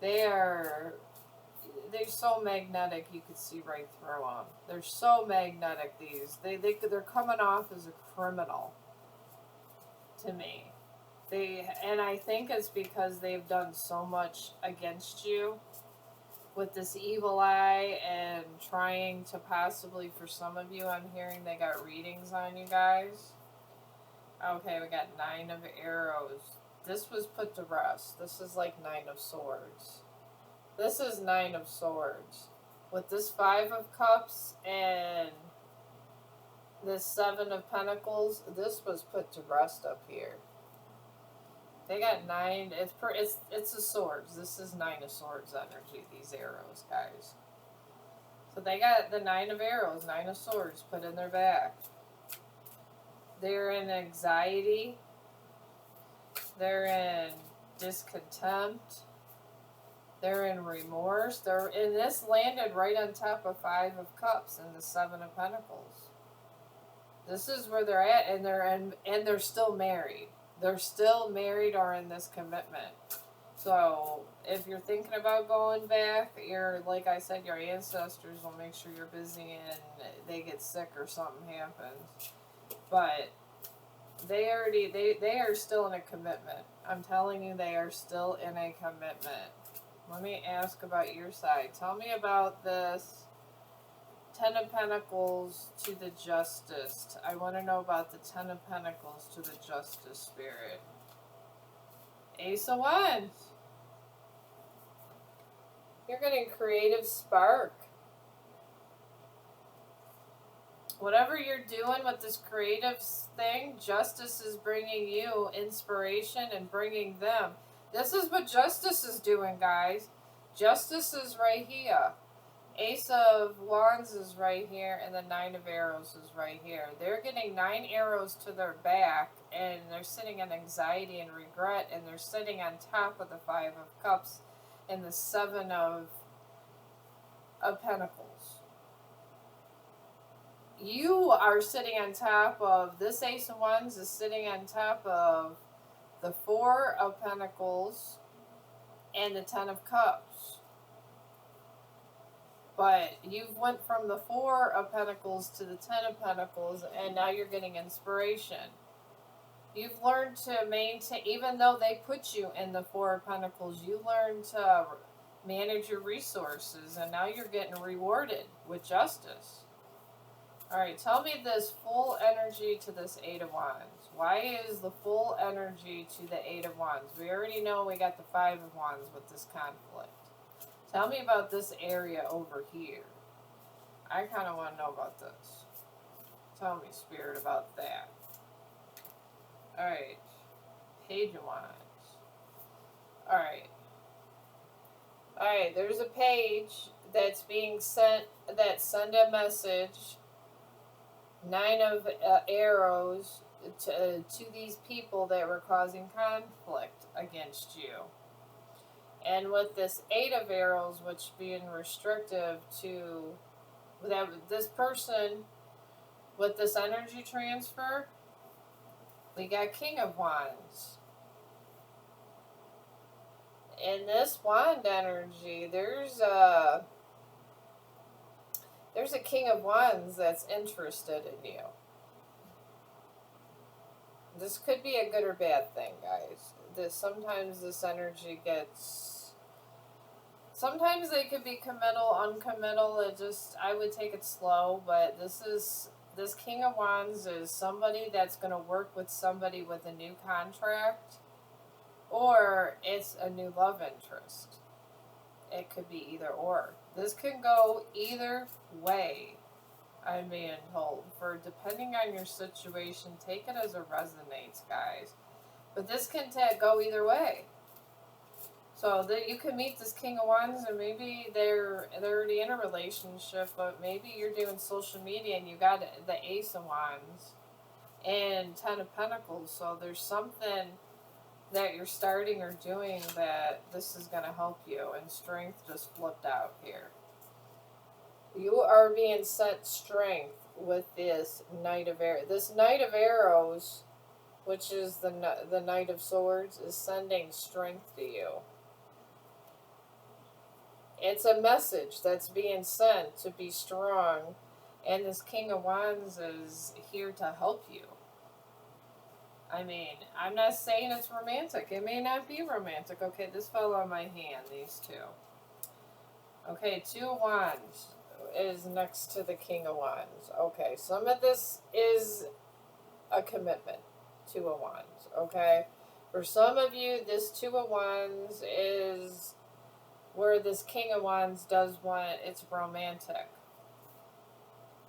They're so magnetic you could see right through them. They're so magnetic, these. They're coming off as a criminal to me. And I think it's because they've done so much against you with this evil eye and trying to possibly, for some of you, I'm hearing they got readings on you guys. Okay, we got Nine of Arrows. This was put to rest. This is like Nine of Swords. This is Nine of Swords. With this Five of Cups and this Seven of Pentacles, this was put to rest up here. They got nine. It's a swords. This is Nine of Swords energy. These arrows, guys. So they got the Nine of Arrows, Nine of Swords put in their back. They're in anxiety. They're in discontent. They're in remorse. And this landed right on top of Five of Cups and the Seven of Pentacles. This is where they're at, and they're still married. They're still married or in this commitment. So if you're thinking about going back, like I said, your ancestors will make sure you're busy and they get sick or something happens. But they are still in a commitment. I'm telling you, they are still in a commitment. Let me ask about your side. Tell me about this Ten of Pentacles to the Justice. I want to know about the Ten of Pentacles to the Justice Spirit. Ace of Wands. You're getting creative spark. Whatever you're doing with this creative thing, Justice is bringing you inspiration and bringing them. This is what Justice is doing, guys. Justice is right here. Ace of Wands is right here, and the Nine of Arrows is right here. They're getting 9 arrows to their back, and they're sitting in anxiety and regret, and they're sitting on top of the Five of Cups and the Seven of Pentacles. You are sitting on top of, this Ace of Wands is sitting on top of the Four of Pentacles and the Ten of Cups. But you've went from the Four of Pentacles to the Ten of Pentacles, and now you're getting inspiration. You've learned to maintain, even though they put you in the Four of Pentacles, you learned to manage your resources, and now you're getting rewarded with justice. Alright, tell me this full energy to this Eight of Wands. Why is the full energy to the Eight of Wands? We already know we got the Five of Wands with this conflict. Tell me about this area over here. I kind of want to know about this. Tell me, Spirit, about that. Alright. Page of Wands. Alright. Alright, there's a page that's being sent, that send a message. Nine of arrows to these people that were causing conflict against you. And with this Eight of Arrows, which being restrictive to this person, with this energy transfer, we got King of Wands. In this wand energy, there's a King of Wands that's interested in you. This could be a good or bad thing, guys. Sometimes this energy gets... Sometimes they could be committal, uncommittal. I would take it slow, but this King of Wands is somebody that's going to work with somebody with a new contract, or it's a new love interest. It could be either or. This can go either way, I'm being told. For depending on your situation, take it as it resonates, guys. But this can go either way. So that you can meet this King of Wands, and maybe they're already in a relationship, but maybe you're doing social media and you got the Ace of Wands and Ten of Pentacles. So there's something that you're starting or doing that this is going to help you, and strength just flipped out here. You are being sent strength with this Knight of Arrows. This Knight of Arrows, which is the Knight of Swords, is sending strength to you. It's a message that's being sent to be strong, and this King of Wands is here to help you. I mean, I'm not saying it's romantic. It may not be romantic. Okay, this fell on my hand, these two. Okay, Two of Wands is next to the King of Wands. Okay, some of this is a commitment. Two of Wands, okay? For some of you, this Two of Wands is where this King of Wands does want, it's romantic.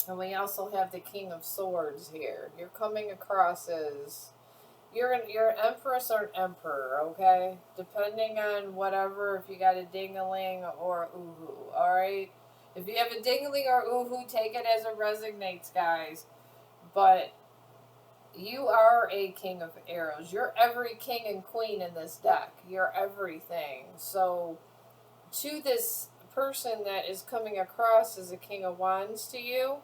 And we also have the King of Swords here. You're coming across as... You're Empress or an Emperor, okay? Depending on whatever, if you got a ding-a-ling or a ooh-hoo, alright? If you have a ding-a-ling or ooh-hoo, take it as it resonates, guys. But you are a King of Arrows. You're every king and queen in this deck. You're everything. So, to this person that is coming across as a King of Wands to you,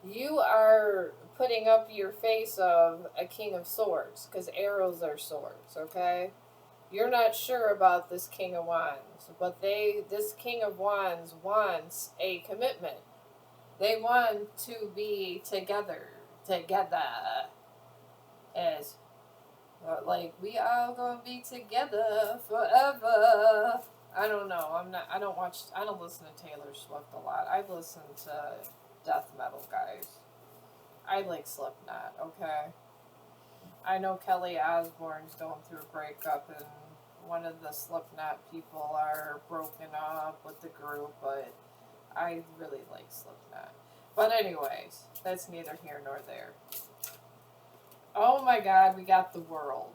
you are putting up your face of a King of Swords, because arrows are swords, okay? You're not sure about this King of Wands, but this King of Wands wants a commitment. They want to be together, as, like, we all gonna be together forever. I don't know, I don't listen to Taylor Swift a lot. I listen to death metal, guys. I like Slipknot, okay? I know Kelly Osbourne's going through a breakup, and one of the Slipknot people are broken up with the group, but I really like Slipknot. But anyways, that's neither here nor there. Oh my God, we got the World.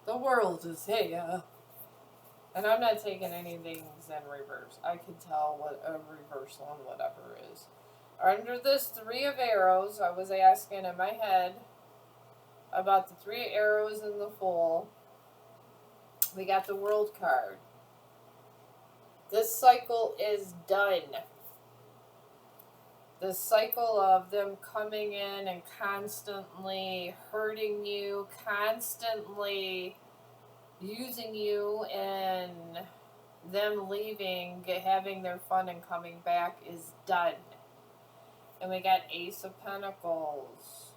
The World is here. And I'm not taking anything in reverse. I can tell what a reversal and whatever is. Under this Three of Arrows, I was asking in my head about the Three Arrows in the Fool. We got the World card. This cycle is done. This cycle of them coming in and constantly hurting you, constantly using you in them leaving, having their fun and coming back is done. And we got Ace of Pentacles.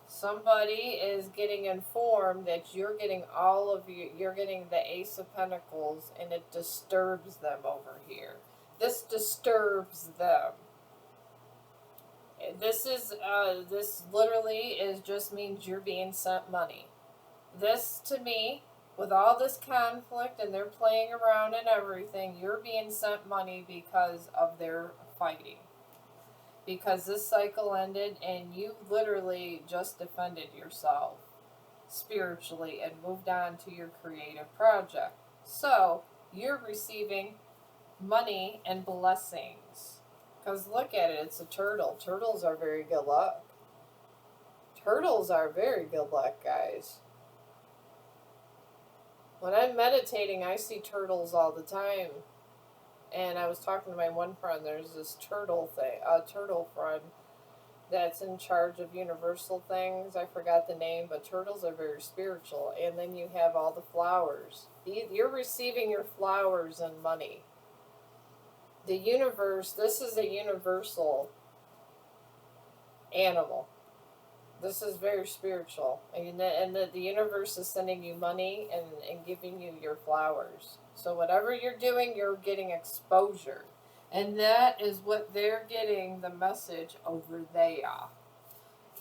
Somebody is getting informed that you're getting you're getting the Ace of Pentacles, and it disturbs them over here. This disturbs them. This literally just means you're being sent money. This, to me, with all this conflict and they're playing around and everything, you're being sent money because of their fighting. Because this cycle ended and you literally just defended yourself spiritually and moved on to your creative project. So, you're receiving money and blessings. Because look at it, it's a turtle. Turtles are very good luck. Turtles are very good luck, guys. When I'm meditating, I see turtles all the time. And I was talking to my one friend, there's this turtle friend that's in charge of universal things. I forgot the name, but turtles are very spiritual. And then you have all the flowers. You're receiving your flowers and money. The universe, this is a universal animal. This is very spiritual. And the universe is sending you money and giving you your flowers. So whatever you're doing, you're getting exposure. And that is what they're getting the message over there.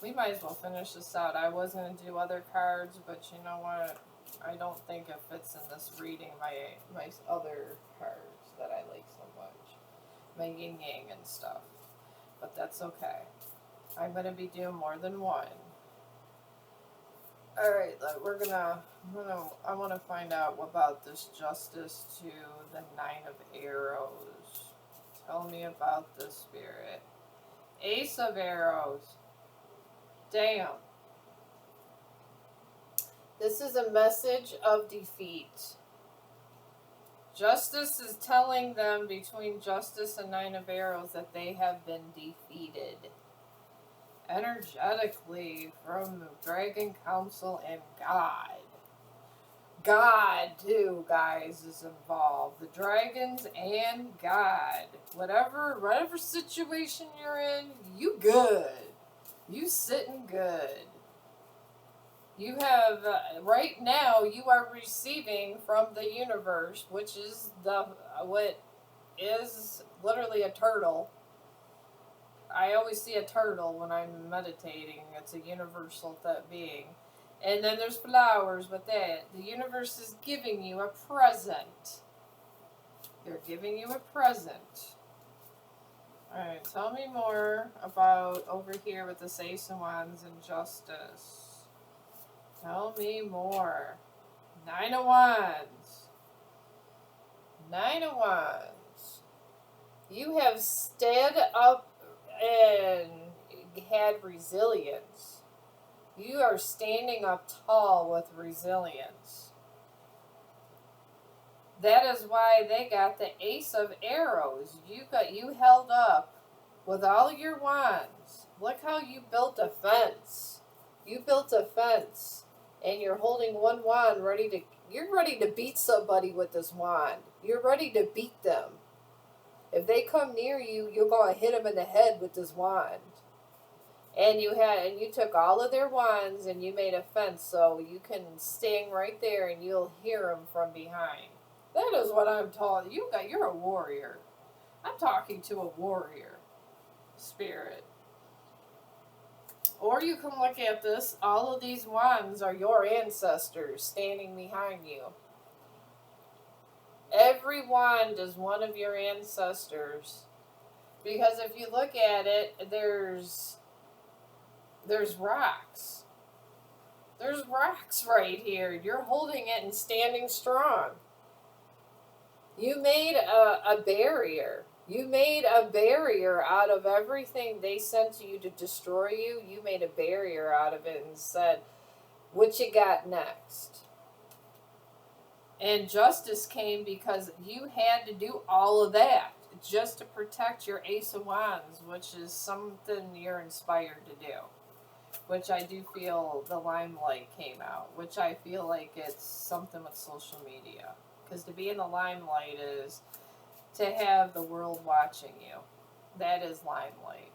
We might as well finish this out. I was going to do other cards, but you know what? I don't think it fits in this reading, my other cards that I like so much. My yin yang and stuff. But that's okay. I'm going to be doing more than one. Alright, I want to find out about this Justice to the Nine of Arrows. Tell me about this, Spirit. Ace of Arrows. Damn. This is a message of defeat. Justice is telling them between Justice and Nine of Arrows that they have been defeated. Energetically from the Dragon Council and God. God, too, guys, is involved. The dragons and God. Whatever situation you're in, you good. You sitting good. You have, right now, you are receiving from the universe, which is what is literally a turtle. I always see a turtle when I'm meditating. It's a universal being. And then there's flowers with that. The universe is giving you a present. They're giving you a present. Alright, tell me more about over here with the Ace of Wands and Justice. Tell me more. Nine of Wands. Nine of Wands. You have stood up and had resilience. You are standing up tall with resilience. That is why they got the Ace of Arrows. You held up with all your wands. Look how you built a fence. You built a fence, and you're holding one wand you're ready to beat somebody with this wand. You're ready to beat them. If they come near you, you're going to hit them in the head with this wand. And you took all of their wands and you made a fence so you can stand right there and you'll hear them from behind. That is what I'm talking. You're a warrior. I'm talking to a warrior spirit. Or you can look at this. All of these wands are your ancestors standing behind you. Every wand is one of your ancestors. Because if you look at it, there's rocks. There's rocks right here. You're holding it and standing strong. You made a barrier. You made a barrier out of everything they sent to you to destroy you. You made a barrier out of it and said, what you got next? And justice came because you had to do all of that just to protect your Ace of Wands, which is something you're inspired to do. Which I do feel the limelight came out, which I feel like it's something with social media. Because to be in the limelight is to have the world watching you. That is limelight.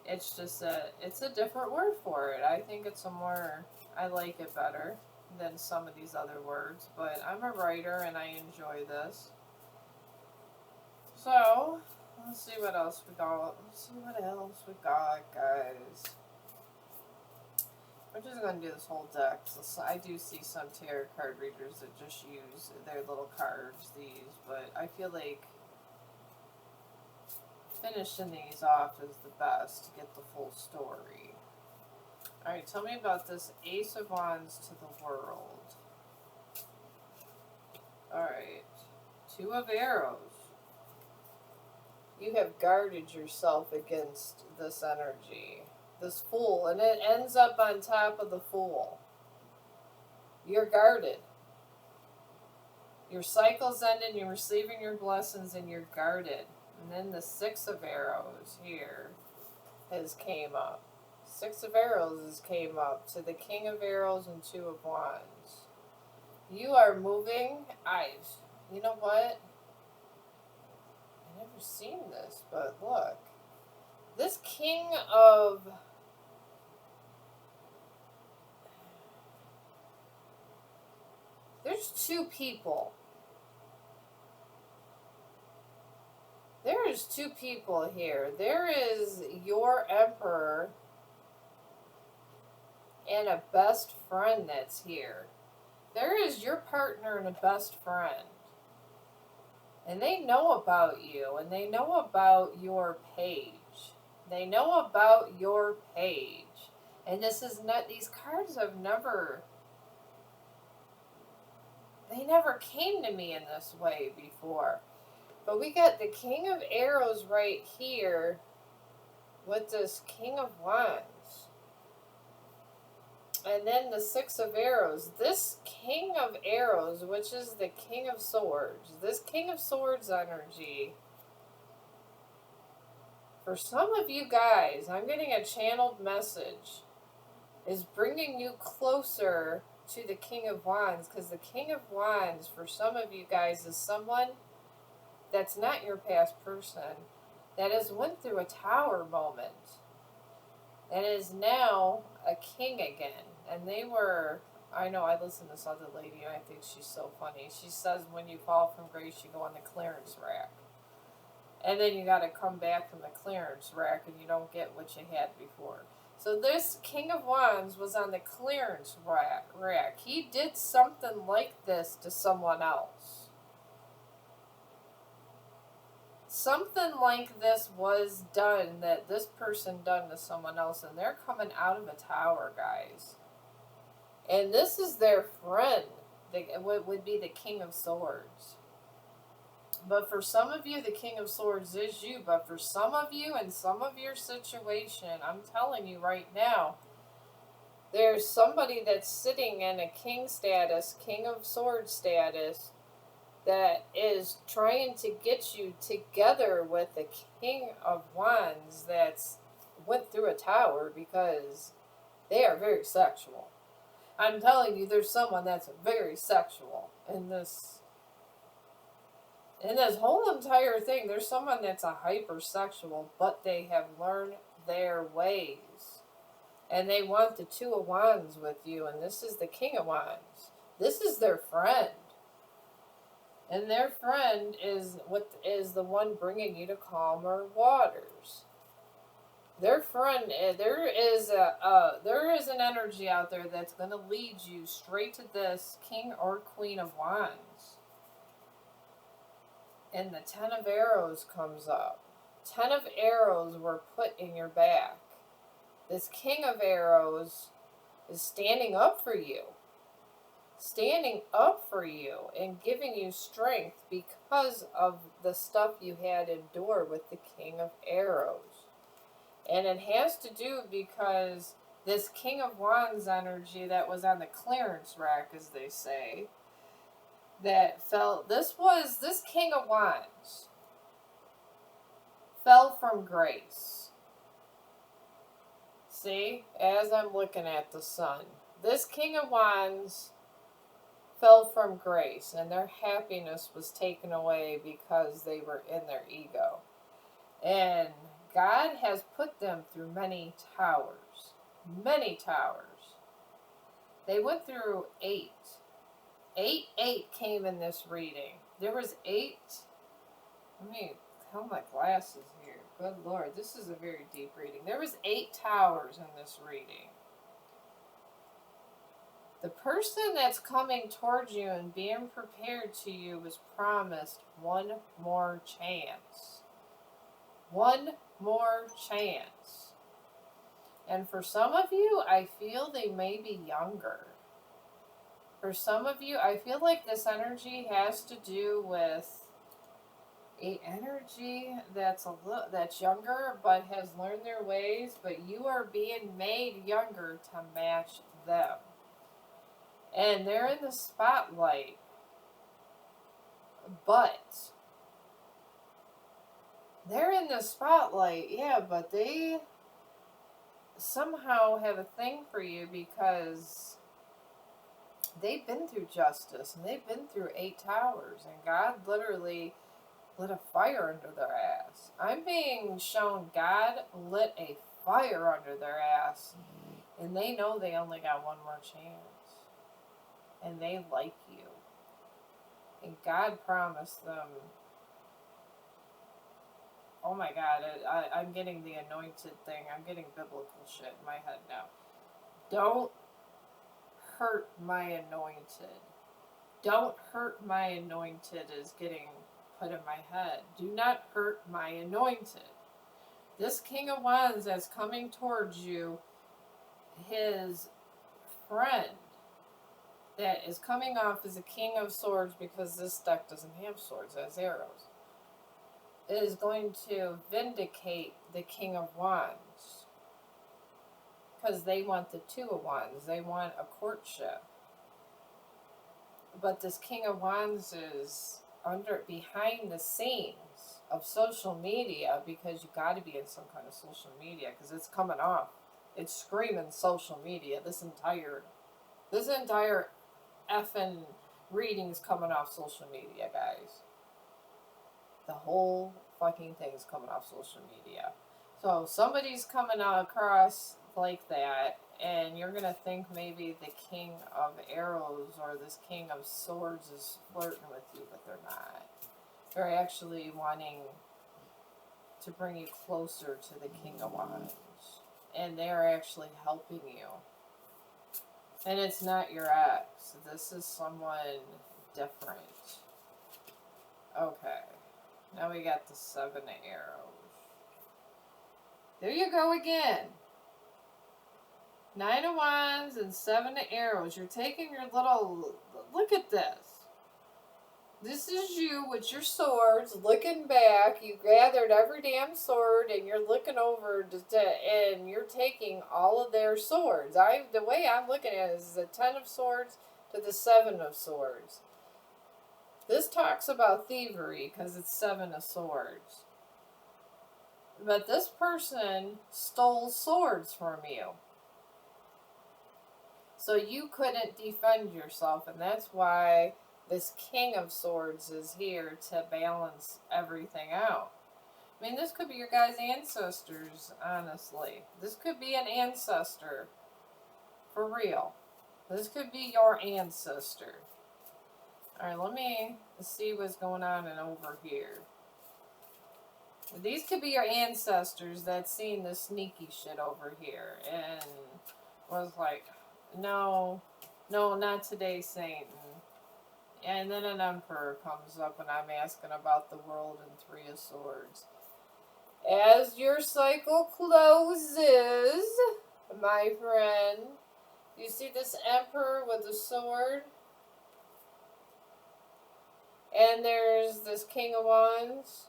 It's just it's a different word for it. I think it's I like it better than some of these other words, but I'm a writer and I enjoy this. So, let's see what else we got. Guys. I'm just going to do this whole deck. So I do see some tarot card readers that just use their little cards, but I feel like finishing these off is the best to get the full story. Alright, tell me about this Ace of Wands to the world. Alright, Two of Arrows. You have guarded yourself against this energy. This Fool, and it ends up on top of the Fool. You're guarded. Your cycle's ended, you're receiving your blessings, and you're guarded. And then the Six of Arrows here has came up. Six of Arrows has came up to the King of Arrows and Two of Wands. You are moving. You know what? I've never seen this, but look. This King of... There's two people. There is two people here. There is your Emperor and a best friend that's here. There is your partner and a best friend. And they know about you, and they know about your page. They know about your page. And this is not, these cards have never... They never came to me in this way before. But we got the King of Arrows right here with this King of Wands. And then the Six of Arrows. This King of Arrows, which is the King of Swords. This King of Swords energy. For some of you guys, I'm getting a channeled message. Is bringing you closer to the King of Wands, because the King of Wands for some of you guys is someone that's not your past person, that has went through a tower moment, and is now a king again. And they were, I know, I listen to this other lady and I think she's so funny. She says when you fall from grace you go on the clearance rack, and then you got to come back from the clearance rack and you don't get what you had before. So this King of Wands was on the clearance rack. He did something like this to someone else. Something like this was done, that this person done to someone else, and they're coming out of a tower, guys. And this is their friend, what would be the King of Swords. But for some of you, the King of Swords is you. But for some of you and some of your situation, I'm telling you right now, there's somebody that's sitting in a king status, King of Swords status, that is trying to get you together with the King of Wands that's went through a tower, because they are very sexual. I'm telling you, there's someone that's very sexual in this whole entire thing. There's someone that's a hypersexual, but they have learned their ways. And they want the Two of Wands with you, and this is the King of Wands. This is their friend. And their friend is the one bringing you to calmer waters. Their friend, there is an energy out there that's going to lead you straight to this King or Queen of Wands. And the Ten of Arrows comes up. 10 of Arrows were put in your back. This King of Arrows is standing up for you. Standing up for you and giving you strength because of the stuff you had endured with the King of Arrows. And it has to do because this King of Wands energy that was on the clearance rack, as they say, that fell, this King of Wands fell from grace. See, as I'm looking at the sun, this King of Wands fell from grace and their happiness was taken away because they were in their ego. And God has put them through many towers. Many towers. They went through 8. 8 came in this reading. There was 8. Let me held my glasses here. Good Lord, this is a very deep reading. There was 8 towers in this reading. The person that's coming towards you and being prepared to you was promised one more chance. One more chance. And for some of you, I feel they may be younger. For some of you, I feel like this energy has to do with a energy that's younger but has learned their ways, but you are being made younger to match them. And they're in the spotlight. But they're in the spotlight, yeah, but they somehow have a thing for you because they've been through justice and they've been through 8 towers, and God literally lit a fire under their ass. I'm being shown God lit a fire under their ass, and they know they only got one more chance, and they like you, and God promised them. Oh my God, I'm getting the anointed thing. I'm getting biblical shit in my head now. Don't hurt my anointed. Don't hurt my anointed is getting put in my head. Do not hurt my anointed. This King of Wands that's coming towards you, his friend that is coming off as a King of Swords, because this deck doesn't have swords, it has arrows, is going to vindicate the King of Wands. Because they want the Two of Wands. They want a courtship. But this King of Wands is behind the scenes of social media, because you got to be in some kind of social media because it's coming off. It's screaming social media. This entire effing reading's coming off social media, guys. The whole fucking thing's coming off social media. So somebody's coming across like that, and you're going to think maybe the King of Arrows or this King of Swords is flirting with you, but they're not. They're actually wanting to bring you closer to the King of Wands. And they're actually helping you. And it's not your ex. This is someone different. Okay. Now we got the 7 of Arrows. There you go again. 9 of Wands and 7 of Arrows. You're taking your little... Look at this. This is you with your swords looking back. You gathered every damn sword and you're looking over and you're taking all of their swords. The way I'm looking at it is the 10 of Swords to the 7 of Swords. This talks about thievery because it's 7 of Swords. But this person stole swords from you. So you couldn't defend yourself, and that's why this King of Swords is here to balance everything out. I mean, this could be your guys' ancestors, honestly. This could be an ancestor. For real. This could be your ancestor. Alright, let me see what's going on over here. These could be your ancestors that's seen this sneaky shit over here and was like, no, not today, Satan. And then an Emperor comes up and I'm asking about the world and 3 of Swords. As your cycle closes, my friend, you see this Emperor with a sword? And there's this King of Wands.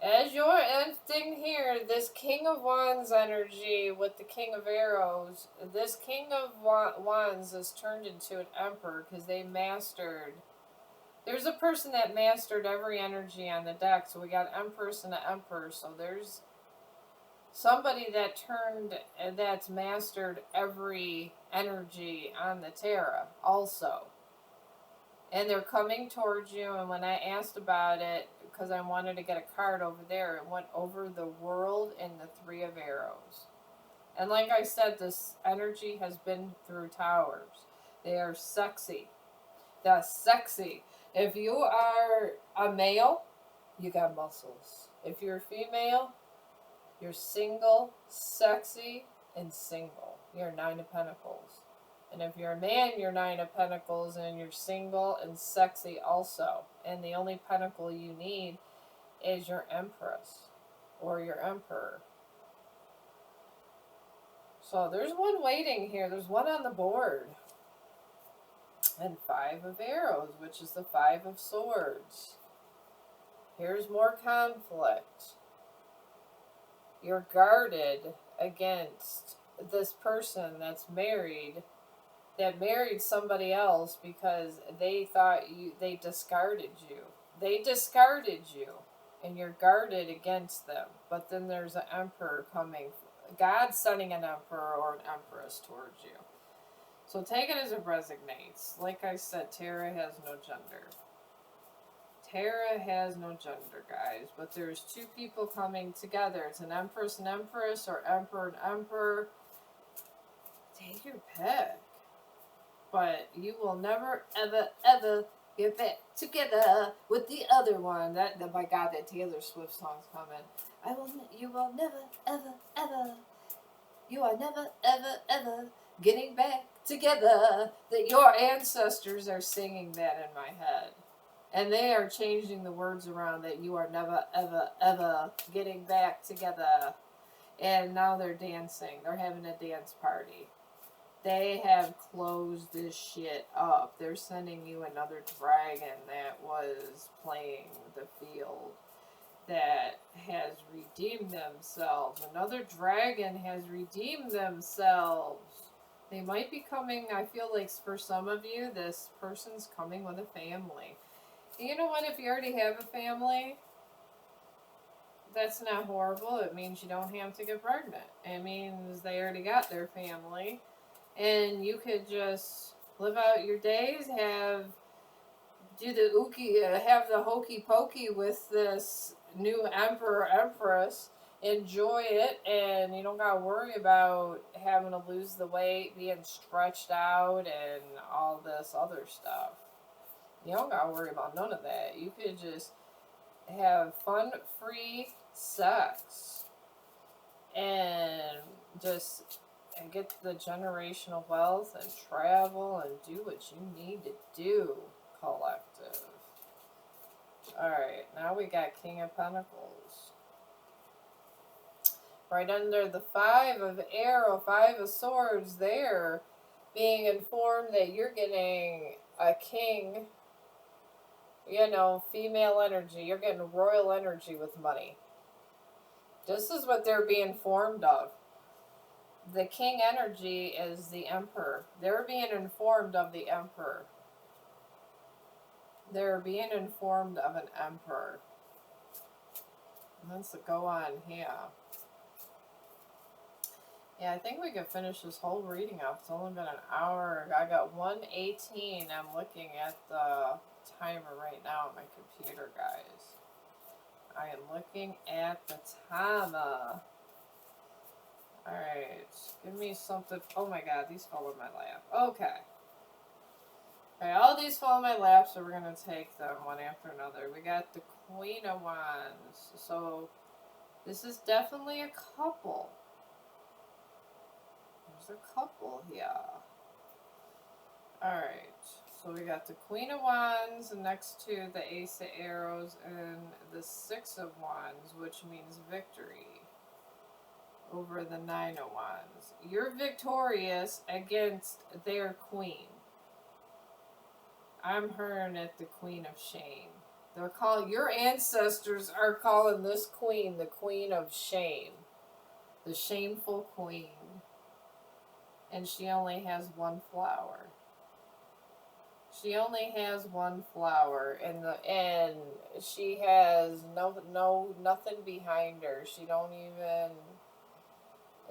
As your thing here, this King of Wands energy with the King of Arrows, this King of Wands is turned into an Emperor because they mastered. There's a person that mastered every energy on the deck, so we got Empress and an Emperor, so there's somebody that's mastered every energy on the Terra also. And they're coming towards you, and when I asked about it, because I wanted to get a card over there, it went over the world and the Three of Arrows. And like I said, this energy has been through towers. They are sexy. That's sexy. If you are a male, you got muscles. If you're a female, you're single, sexy, and single. You're Nine of Pentacles. And if you're a man, you're Nine of Pentacles, and you're single and sexy also. And the only pentacle you need is your Empress or your Emperor. So there's one waiting here. There's one on the board. And Five of Arrows, which is the Five of Swords. Here's more conflict. You're guarded against this person that's married, that married somebody else because they thought they discarded you. They discarded you, and you're guarded against them. But then there's an emperor coming. God's sending an emperor or an empress towards you. So take it as it resonates. Like I said, Terra has no gender. Terra has no gender, guys. But there's two people coming together. It's an empress and empress, or emperor and emperor. Take your pick. But you will never, ever, ever get back together with the other one. My God, that Taylor Swift song's coming. You will never, ever, ever. You are never, ever, ever getting back together. That your ancestors are singing that in my head. And they are changing the words around that you are never, ever, ever getting back together. And now they're dancing. They're having a dance party. They have closed this shit up. They're sending you another dragon that was playing the field, that has redeemed themselves. Another dragon has redeemed themselves. They might be coming, I feel like for some of you, this person's coming with a family. And you know what? If you already have a family, that's not horrible. It means you don't have to get pregnant. It means they already got their family. And you could just live out your days, have the hokey pokey with this new emperor, empress, enjoy it, and you don't gotta worry about having to lose the weight, being stretched out, and all this other stuff. You don't gotta worry about none of that. You could just have fun, free sex, and just get the generational wealth and travel and do what you need to do, collective. Alright, now we got King of Pentacles. Right under the Five of Swords there, being informed that you're getting a king, female energy. You're getting royal energy with money. This is what they're being informed of. The king energy is the emperor. They're being informed of the emperor. They're being informed of an emperor. Let's go on here. Yeah, I think we could finish this whole reading up. It's only been an hour. I got 1:18. I'm looking at the timer right now on my computer, guys. I am looking at the timer. Alright, give me something. Oh my God, these fall in my lap. Okay. Alright, all these fall in my lap, so we're going to take them one after another. We got the Queen of Wands. So, this is definitely a couple. There's a couple here. Alright, so we got the Queen of Wands next to the Ace of Arrows and the Six of Wands, which means victory over the Nine of Wands. You're victorious against their queen. I'm hearing it the Queen of Shame. They're calling, your ancestors are calling this queen the Queen of Shame. The shameful queen. And she only has one flower. She only has one flower, and she has nothing behind her. She don't even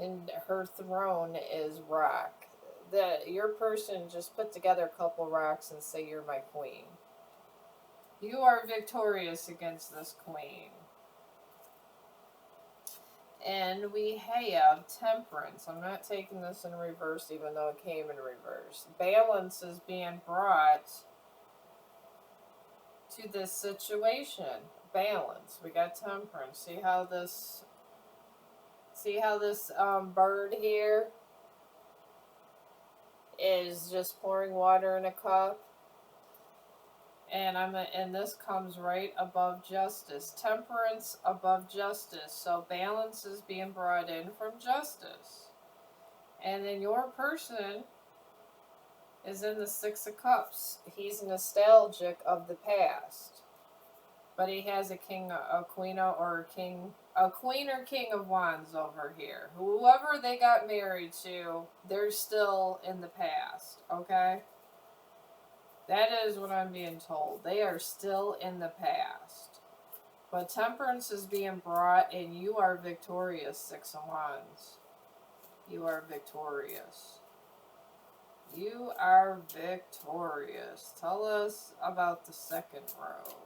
And her throne is rock. Your person just put together a couple rocks and say you're my queen. You are victorious against this queen. And we have temperance. I'm not taking this in reverse, even though it came in reverse. Balance is being brought to this situation. Balance. We got temperance. See how this bird here is just pouring water in a cup? And this comes right above justice. Temperance above justice. So balance is being brought in from justice. And then your person is in the Six of Cups. He's nostalgic of the past. But he has a queen or king of wands over here. Whoever they got married to, they're still in the past, okay? That is what I'm being told. They are still in the past. But temperance is being brought, and you are victorious, Six of Wands. You are victorious. You are victorious. Tell us about the second row.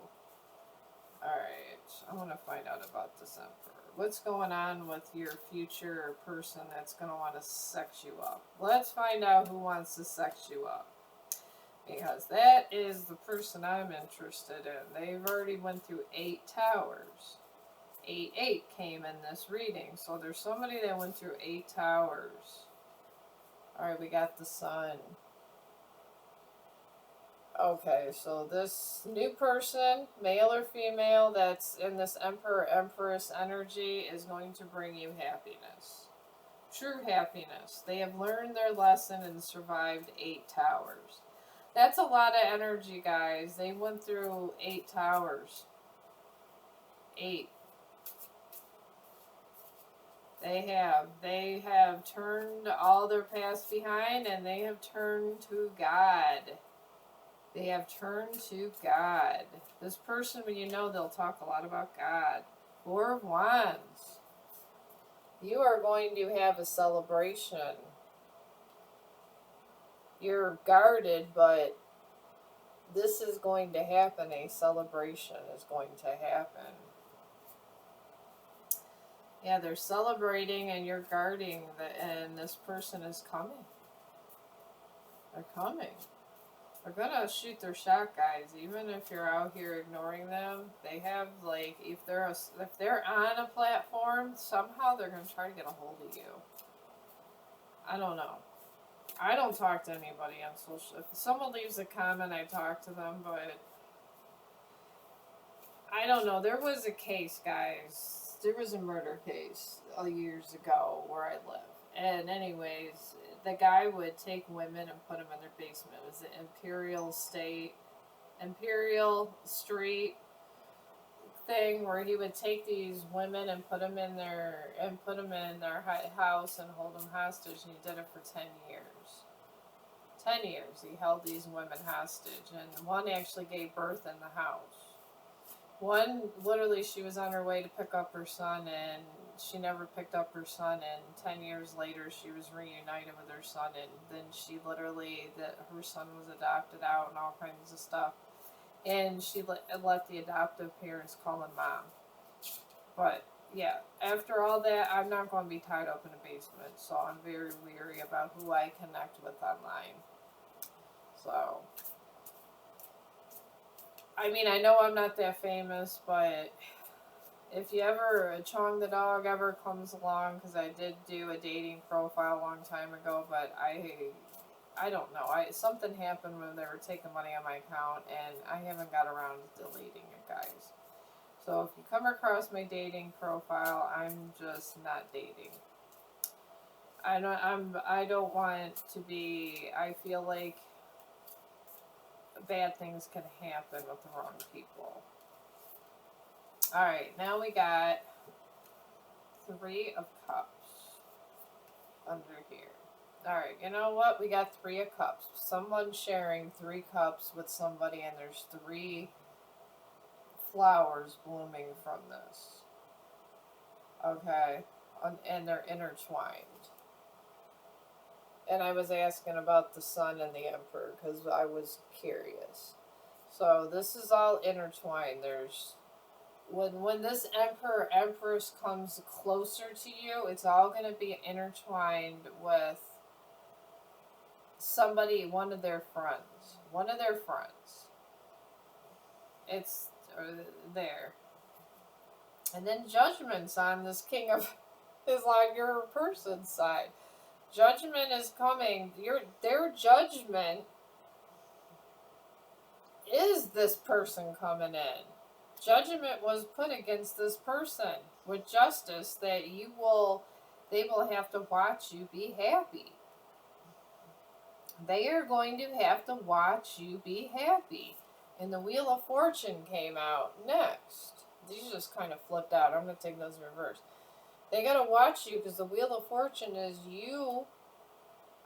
Alright, I want to find out about this Emperor. What's going on with your future person that's going to want to sex you up? Let's find out who wants to sex you up. Because that is the person I'm interested in. They've already went through 8 towers. 8 came in this reading. So there's somebody that went through 8 towers. Alright, we got the Sun. Okay, so this new person, male or female, that's in this Emperor, Empress energy is going to bring you happiness. True happiness. They have learned their lesson and survived 8 towers. That's a lot of energy, guys. They went through 8 towers. 8. They have turned all their past behind, and they have turned to God. They have turned to God. This person, when you know, they'll talk a lot about God. 4 of Wands. You are going to have a celebration. You're guarded, but this is going to happen. A celebration is going to happen. Yeah, they're celebrating and you're guarding, and this person is coming. They're coming. They're gonna shoot their shot, guys. Even if you're out here ignoring them, they have, like, if they're on a platform, somehow they're gonna try to get a hold of you. I don't know. I don't talk to anybody on social. If someone leaves a comment, I talk to them, but I don't know. There was a case, guys. There was a murder case years ago where I live. And anyways, the guy would take women and put them in their basement. It was the Imperial Street thing where he would take these women and put them in their house and hold them hostage, and he did it for 10 years. 10 years he held these women hostage, and one actually gave birth in the house. One, literally, she was on her way to pick up her son, and she never picked up her son, and 10 years later, she was reunited with her son, and then she literally, her son was adopted out and all kinds of stuff, and she let the adoptive parents call him mom. But, yeah, after all that, I'm not going to be tied up in a basement, so I'm very weary about who I connect with online. So, I mean, I know I'm not that famous, but if you ever, Chong the dog ever comes along, because I did do a dating profile a long time ago, but I don't know. Something happened when they were taking money on my account, and I haven't got around to deleting it, guys. So if you come across my dating profile, I'm just not dating. I don't want to be. I feel like bad things can happen with the wrong people. Alright, now we got 3 of Cups under here. Alright, you know what? We got 3 of Cups. Someone sharing 3 cups with somebody, and there's 3 flowers blooming from this. Okay. and they're intertwined. And I was asking about the Sun and the Emperor because I was curious. So this is all intertwined. There's when this Emperor Empress comes closer to you, it's all going to be intertwined with somebody, one of their friends. One of their friends. It's there. And then Judgment's on this King of is on your person's side. Judgment is coming. Their judgment is this person coming in. Judgment was put against this person with justice that they will have to watch you be happy. They are going to have to watch you be happy. And the Wheel of Fortune came out next. These just kind of flipped out. I'm going to take those in reverse. They got to watch you because the Wheel of Fortune is you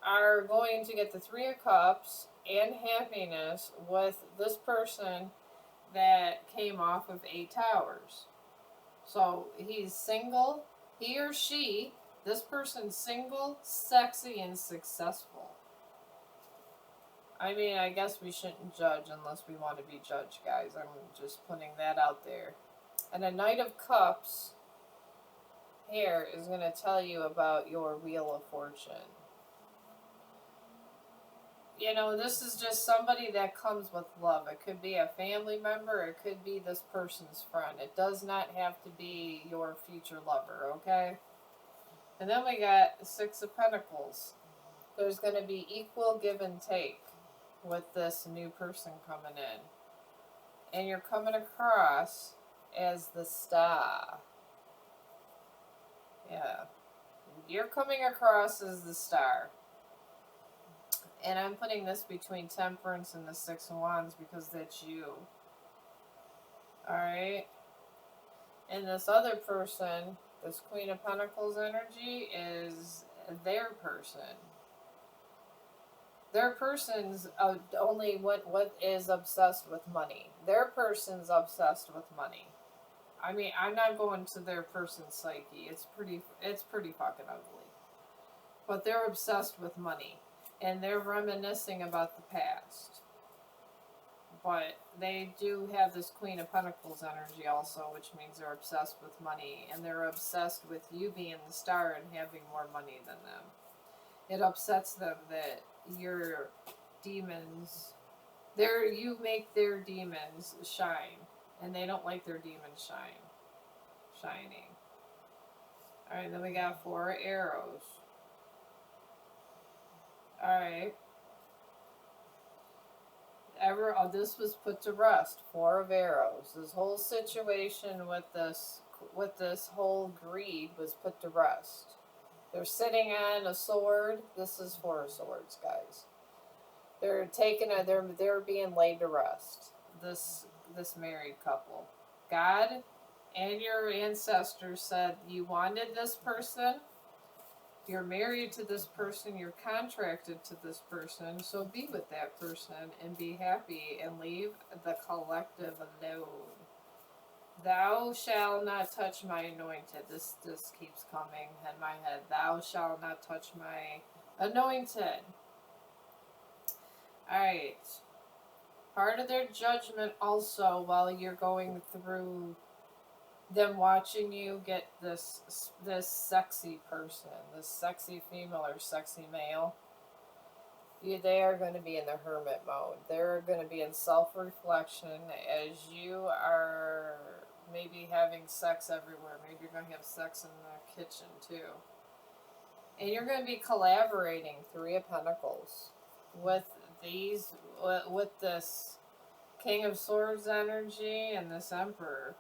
are going to get the Three of Cups and happiness with this person that came off of 8 Towers. So he's single, he or she, this person's single, sexy, and successful. I mean, I guess we shouldn't judge unless we want to be judged, guys. I'm just putting that out there. And a Knight of Cups here is going to tell you about your Wheel of Fortune. You know, this is just somebody that comes with love. It could be a family member. It could be this person's friend. It does not have to be your future lover, okay? And then we got the Six of Pentacles. There's going to be equal give and take with this new person coming in. And you're coming across as the Star. Yeah. You're coming across as the Star. And I'm putting this between Temperance and the Six of Wands because that's you. Alright? And this other person, this Queen of Pentacles energy, is their person. Their person's only what is obsessed with money. Their person's obsessed with money. I mean, I'm not going to their person's psyche. It's pretty fucking ugly. But they're obsessed with money. And they're reminiscing about the past. But they do have this Queen of Pentacles energy also, which means they're obsessed with money. And they're obsessed with you being the star and having more money than them. It upsets them that your demons, you make their demons shine. And they don't like their demons shining. Alright, then we got 4 arrows. Alright. This was put to rest. 4 of arrows. This whole situation with this whole greed was put to rest. They're sitting on a sword. This is 4 of swords, guys. They're they're being laid to rest. This married couple. God and your ancestors said you wanted this person. You're married to this person, you're contracted to this person, so be with that person and be happy and leave the collective alone. Thou shalt not touch my anointed. This keeps coming in my head. Thou shalt not touch my anointed. Alright. Part of their judgment also, while you're going through them watching you get this sexy person, this sexy female or sexy male, they are going to be in the hermit mode. They're going to be in self-reflection as you are maybe having sex everywhere. Maybe you're going to have sex in the kitchen too. And you're going to be collaborating, 3 of Pentacles, with this King of Swords energy and this Emperor.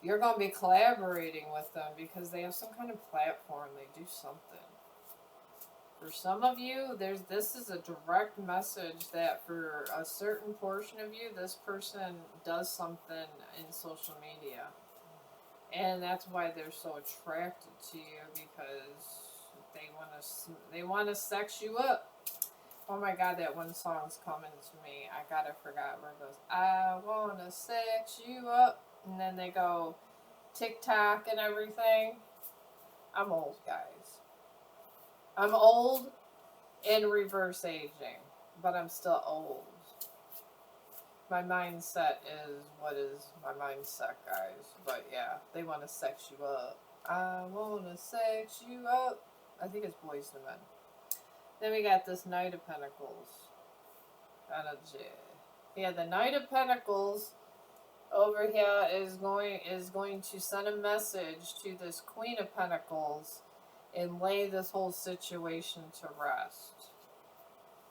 You're going to be collaborating with them because they have some kind of platform. They do something. For some of you, this is a direct message that for a certain portion of you, this person does something in social media. And that's why they're so attracted to you, because they want to sex you up. Oh my God, that one song's coming to me. I forgot where it goes. I want to sex you up. And then they go, TikTok and everything. I'm old, guys. I'm old and reverse aging, but I'm still old. My mindset is what is my mindset, guys. But yeah, they want to sex you up. I want to sex you up. I think it's Boys to Men. Then we got this Knight of Pentacles. Energy. Yeah, the Knight of Pentacles over here is going to send a message to this Queen of Pentacles and lay this whole situation to rest.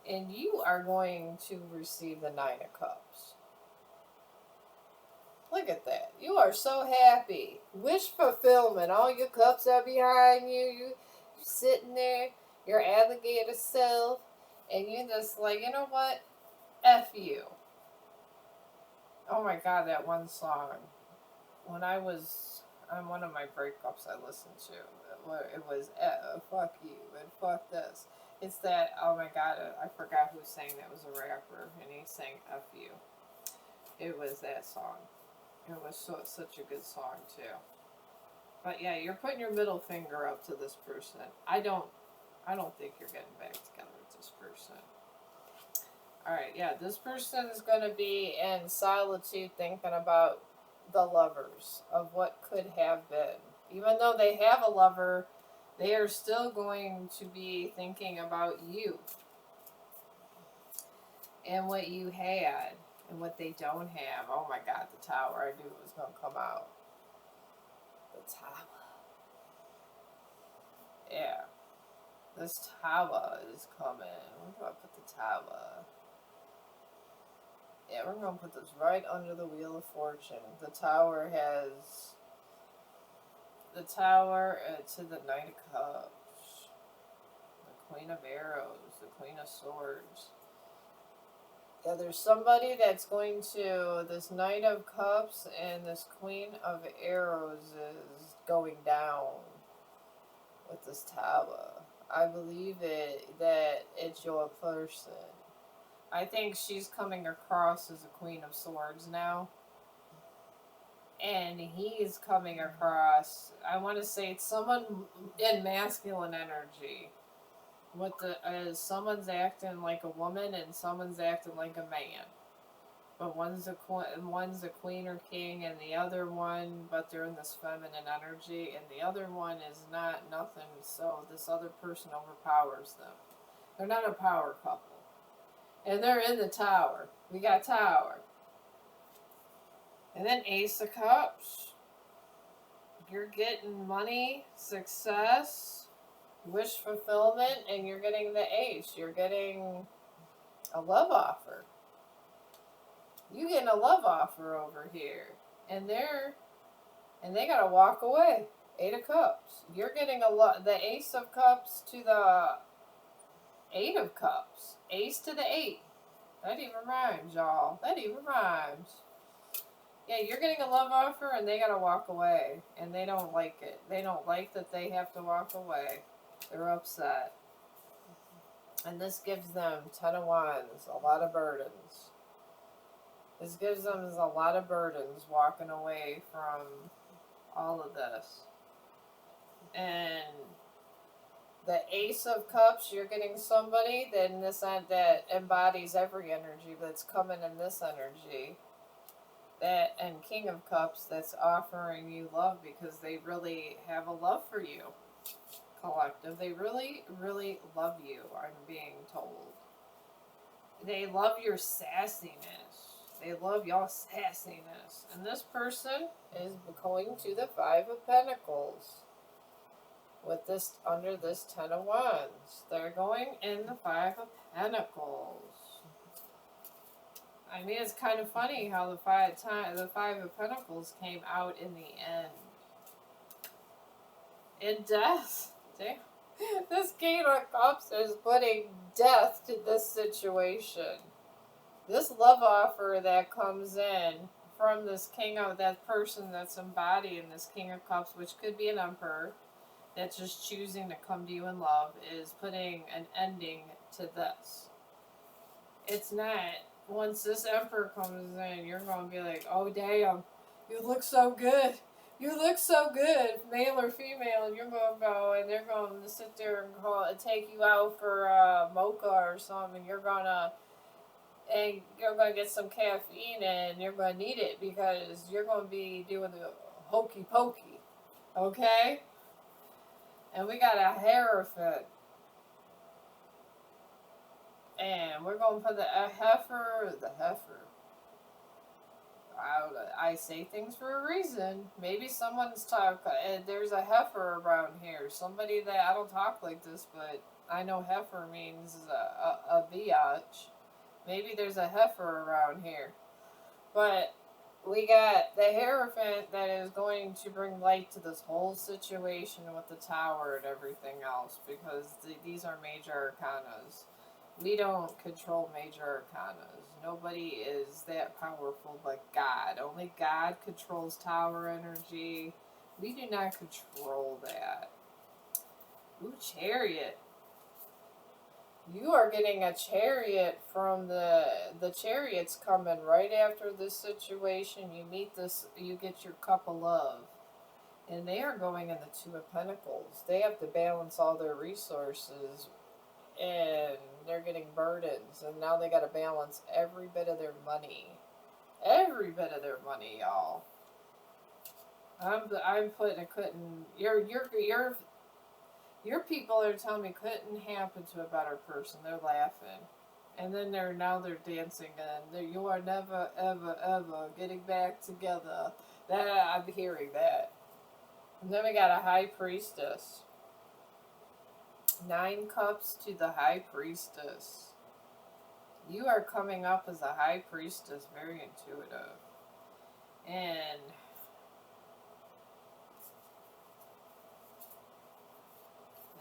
And you are going to receive the Nine of Cups. Look at that. You are so happy. Wish fulfillment. All your cups are behind you. You're sitting there, your alligator self, and you're just like, you know what? F you. Oh my God, that one song. When I was on one of my breakups I listened to, it was fuck you and fuck this. It's that, oh my God, I forgot who sang that. It was a rapper, and he sang F you. It was that song. It was such a good song, too. But yeah, you're putting your middle finger up to this person. I don't think you're getting back together with this person. Alright, yeah, this person is going to be in solitude thinking about the lovers, of what could have been. Even though they have a lover, they are still going to be thinking about you. And what you had, and what they don't have. Oh my God, the Tower. I knew it was going to come out. The Tower. Yeah. This Tower is coming. Where do I put the Tower? Yeah, we're going to put this right under the Wheel of Fortune. The Tower has... The Tower to the Knight of Cups. The Queen of Arrows. The Queen of Swords. Yeah, there's somebody that's going to... This Knight of Cups and this Queen of Arrows is going down with this Tower. I believe that it's your person. I think she's coming across as a Queen of Swords now. And he's coming across, I want to say it's someone in masculine energy. With someone's acting like a woman and someone's acting like a man. But one's a queen or king, and the other one, but they're in this feminine energy, and the other one is not nothing, so this other person overpowers them. They're not a power couple. And they're in the Tower. We got Tower. And then Ace of Cups. You're getting money, success, wish fulfillment, and you're getting the Ace. You're getting a love offer. You getting a love offer over here. And they gotta walk away. 8 of Cups. You're getting the Ace of Cups to the 8 of Cups. Ace to the 8. That even rhymes, y'all. That even rhymes. Yeah, you're getting a love offer and they gotta walk away. And they don't like it. They don't like that they have to walk away. They're upset. And this gives them 10 of Wands, a lot of burdens. This gives them a lot of burdens walking away from all of this. And the Ace of Cups, you're getting somebody that embodies every energy that's coming in this energy. And King of Cups, that's offering you love because they really have a love for you. Collective. They really, really love you, I'm being told. They love your sassiness. They love y'all sassiness. And this person is going to the 5 of Pentacles. With this, under this 10 of Wands. They're going in the 5 of Pentacles. I mean, it's kind of funny how the 5 of Pentacles came out in the end. In death. Damn. This King of Cups is putting death to this situation. This love offer that comes in from this that person that's embodying this King of Cups, which could be an Emperor, that's just choosing to come to you in love, is putting an ending to this. It's not, once this Emperor comes in, you're going to be like, oh damn, you look so good. You look so good, male or female, and you're going to go and they're going to sit there and take you out for mocha or something. You're going to get some caffeine and you're going to need it because you're going to be doing the hokey pokey, okay? And we got a Hierophant. And we're going to put the heifer. I say things for a reason. Maybe someone's there's a heifer around here. Somebody that I don't talk like this, but I know heifer means a biatch. Maybe there's a heifer around here. But we got the Hierophant that is going to bring light to this whole situation with the tower and everything else, because these are major arcanas. We don't control major arcanas. Nobody is that powerful but God. Only God controls tower energy. We do not control that. Ooh, Chariot. You are getting a Chariot from the Chariot's coming right after this situation. You meet this, you get your cup of love. And they are going in the Two of Pentacles. They have to balance all their resources, and they're getting burdens, and now they got to balance every bit of their money. Every bit of their money, y'all. I'm putting it couldn't. Your people are telling me couldn't happen to a better person. They're laughing, and then they're dancing, and you are never ever ever getting back together. That I'm hearing that. And then we got a High Priestess. 9 cups to the High Priestess. You are coming up as a High Priestess, very intuitive.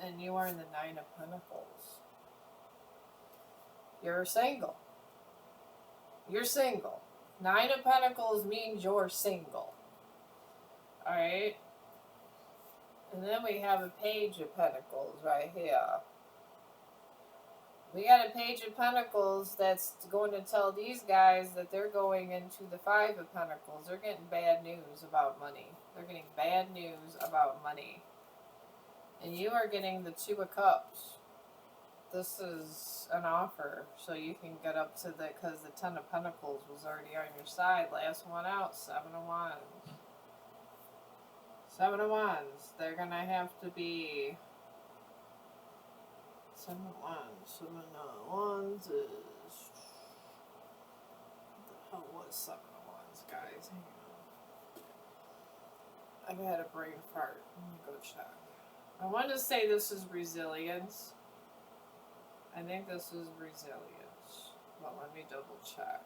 And you are in the 9 of Pentacles. You're single. You're single. 9 of Pentacles means you're single. Alright? And then we have a Page of Pentacles right here. We got a Page of Pentacles that's going to tell these guys that they're going into the 5 of Pentacles. They're getting bad news about money. They're getting bad news about money. And you are getting the 2 of Cups. This is an offer, so you can get up to because the 10 of Pentacles was already on your side. Last one out, 7 of Wands. 7 of Wands. They're going to have to be... 7 of Wands. 7 of Wands is... What the hell was 7 of Wands, guys? Hang on. I've had a brain fart. Let me go check. I want to say this is resilience. I think this is resilience. But let me double check.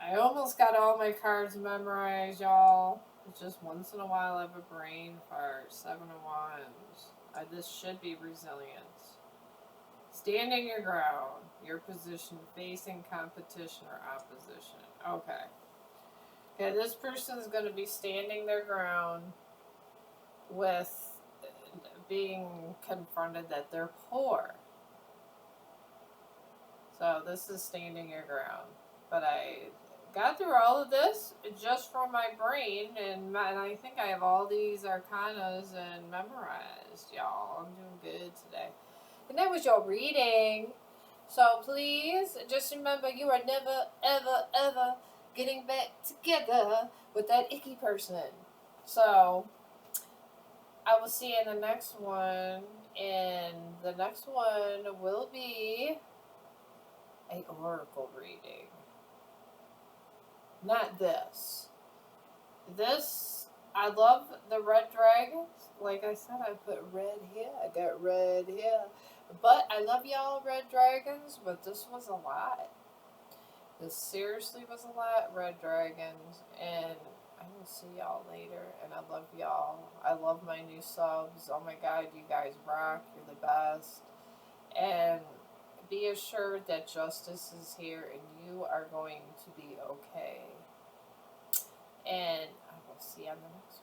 I almost got all my cards memorized, y'all. It's just once in a while I have a brain fart. 7 of Wands. This should be resilience. Standing your ground. Your position facing competition or opposition. Okay. Okay, this person is going to be standing their ground with being confronted that they're poor. So this is standing your ground. But I got through all of this just from my brain, and I think I have all these arcanas and memorized, y'all. I'm doing good today. And that was your reading. So please, just remember, you are never, ever, ever getting back together with that icky person. So I will see you in the next one. And the next one will be an oracle reading. Not this. This, I love the red dragons. Like I said, I put red here. I got red here. But I love y'all, red dragons. But this was a lot. This seriously was a lot, red dragons. And I will see y'all later. And I love y'all. I love my new subs. Oh my God, you guys rock. You're the best. And be assured that justice is here and you are going to be okay. And I will see you on the next one.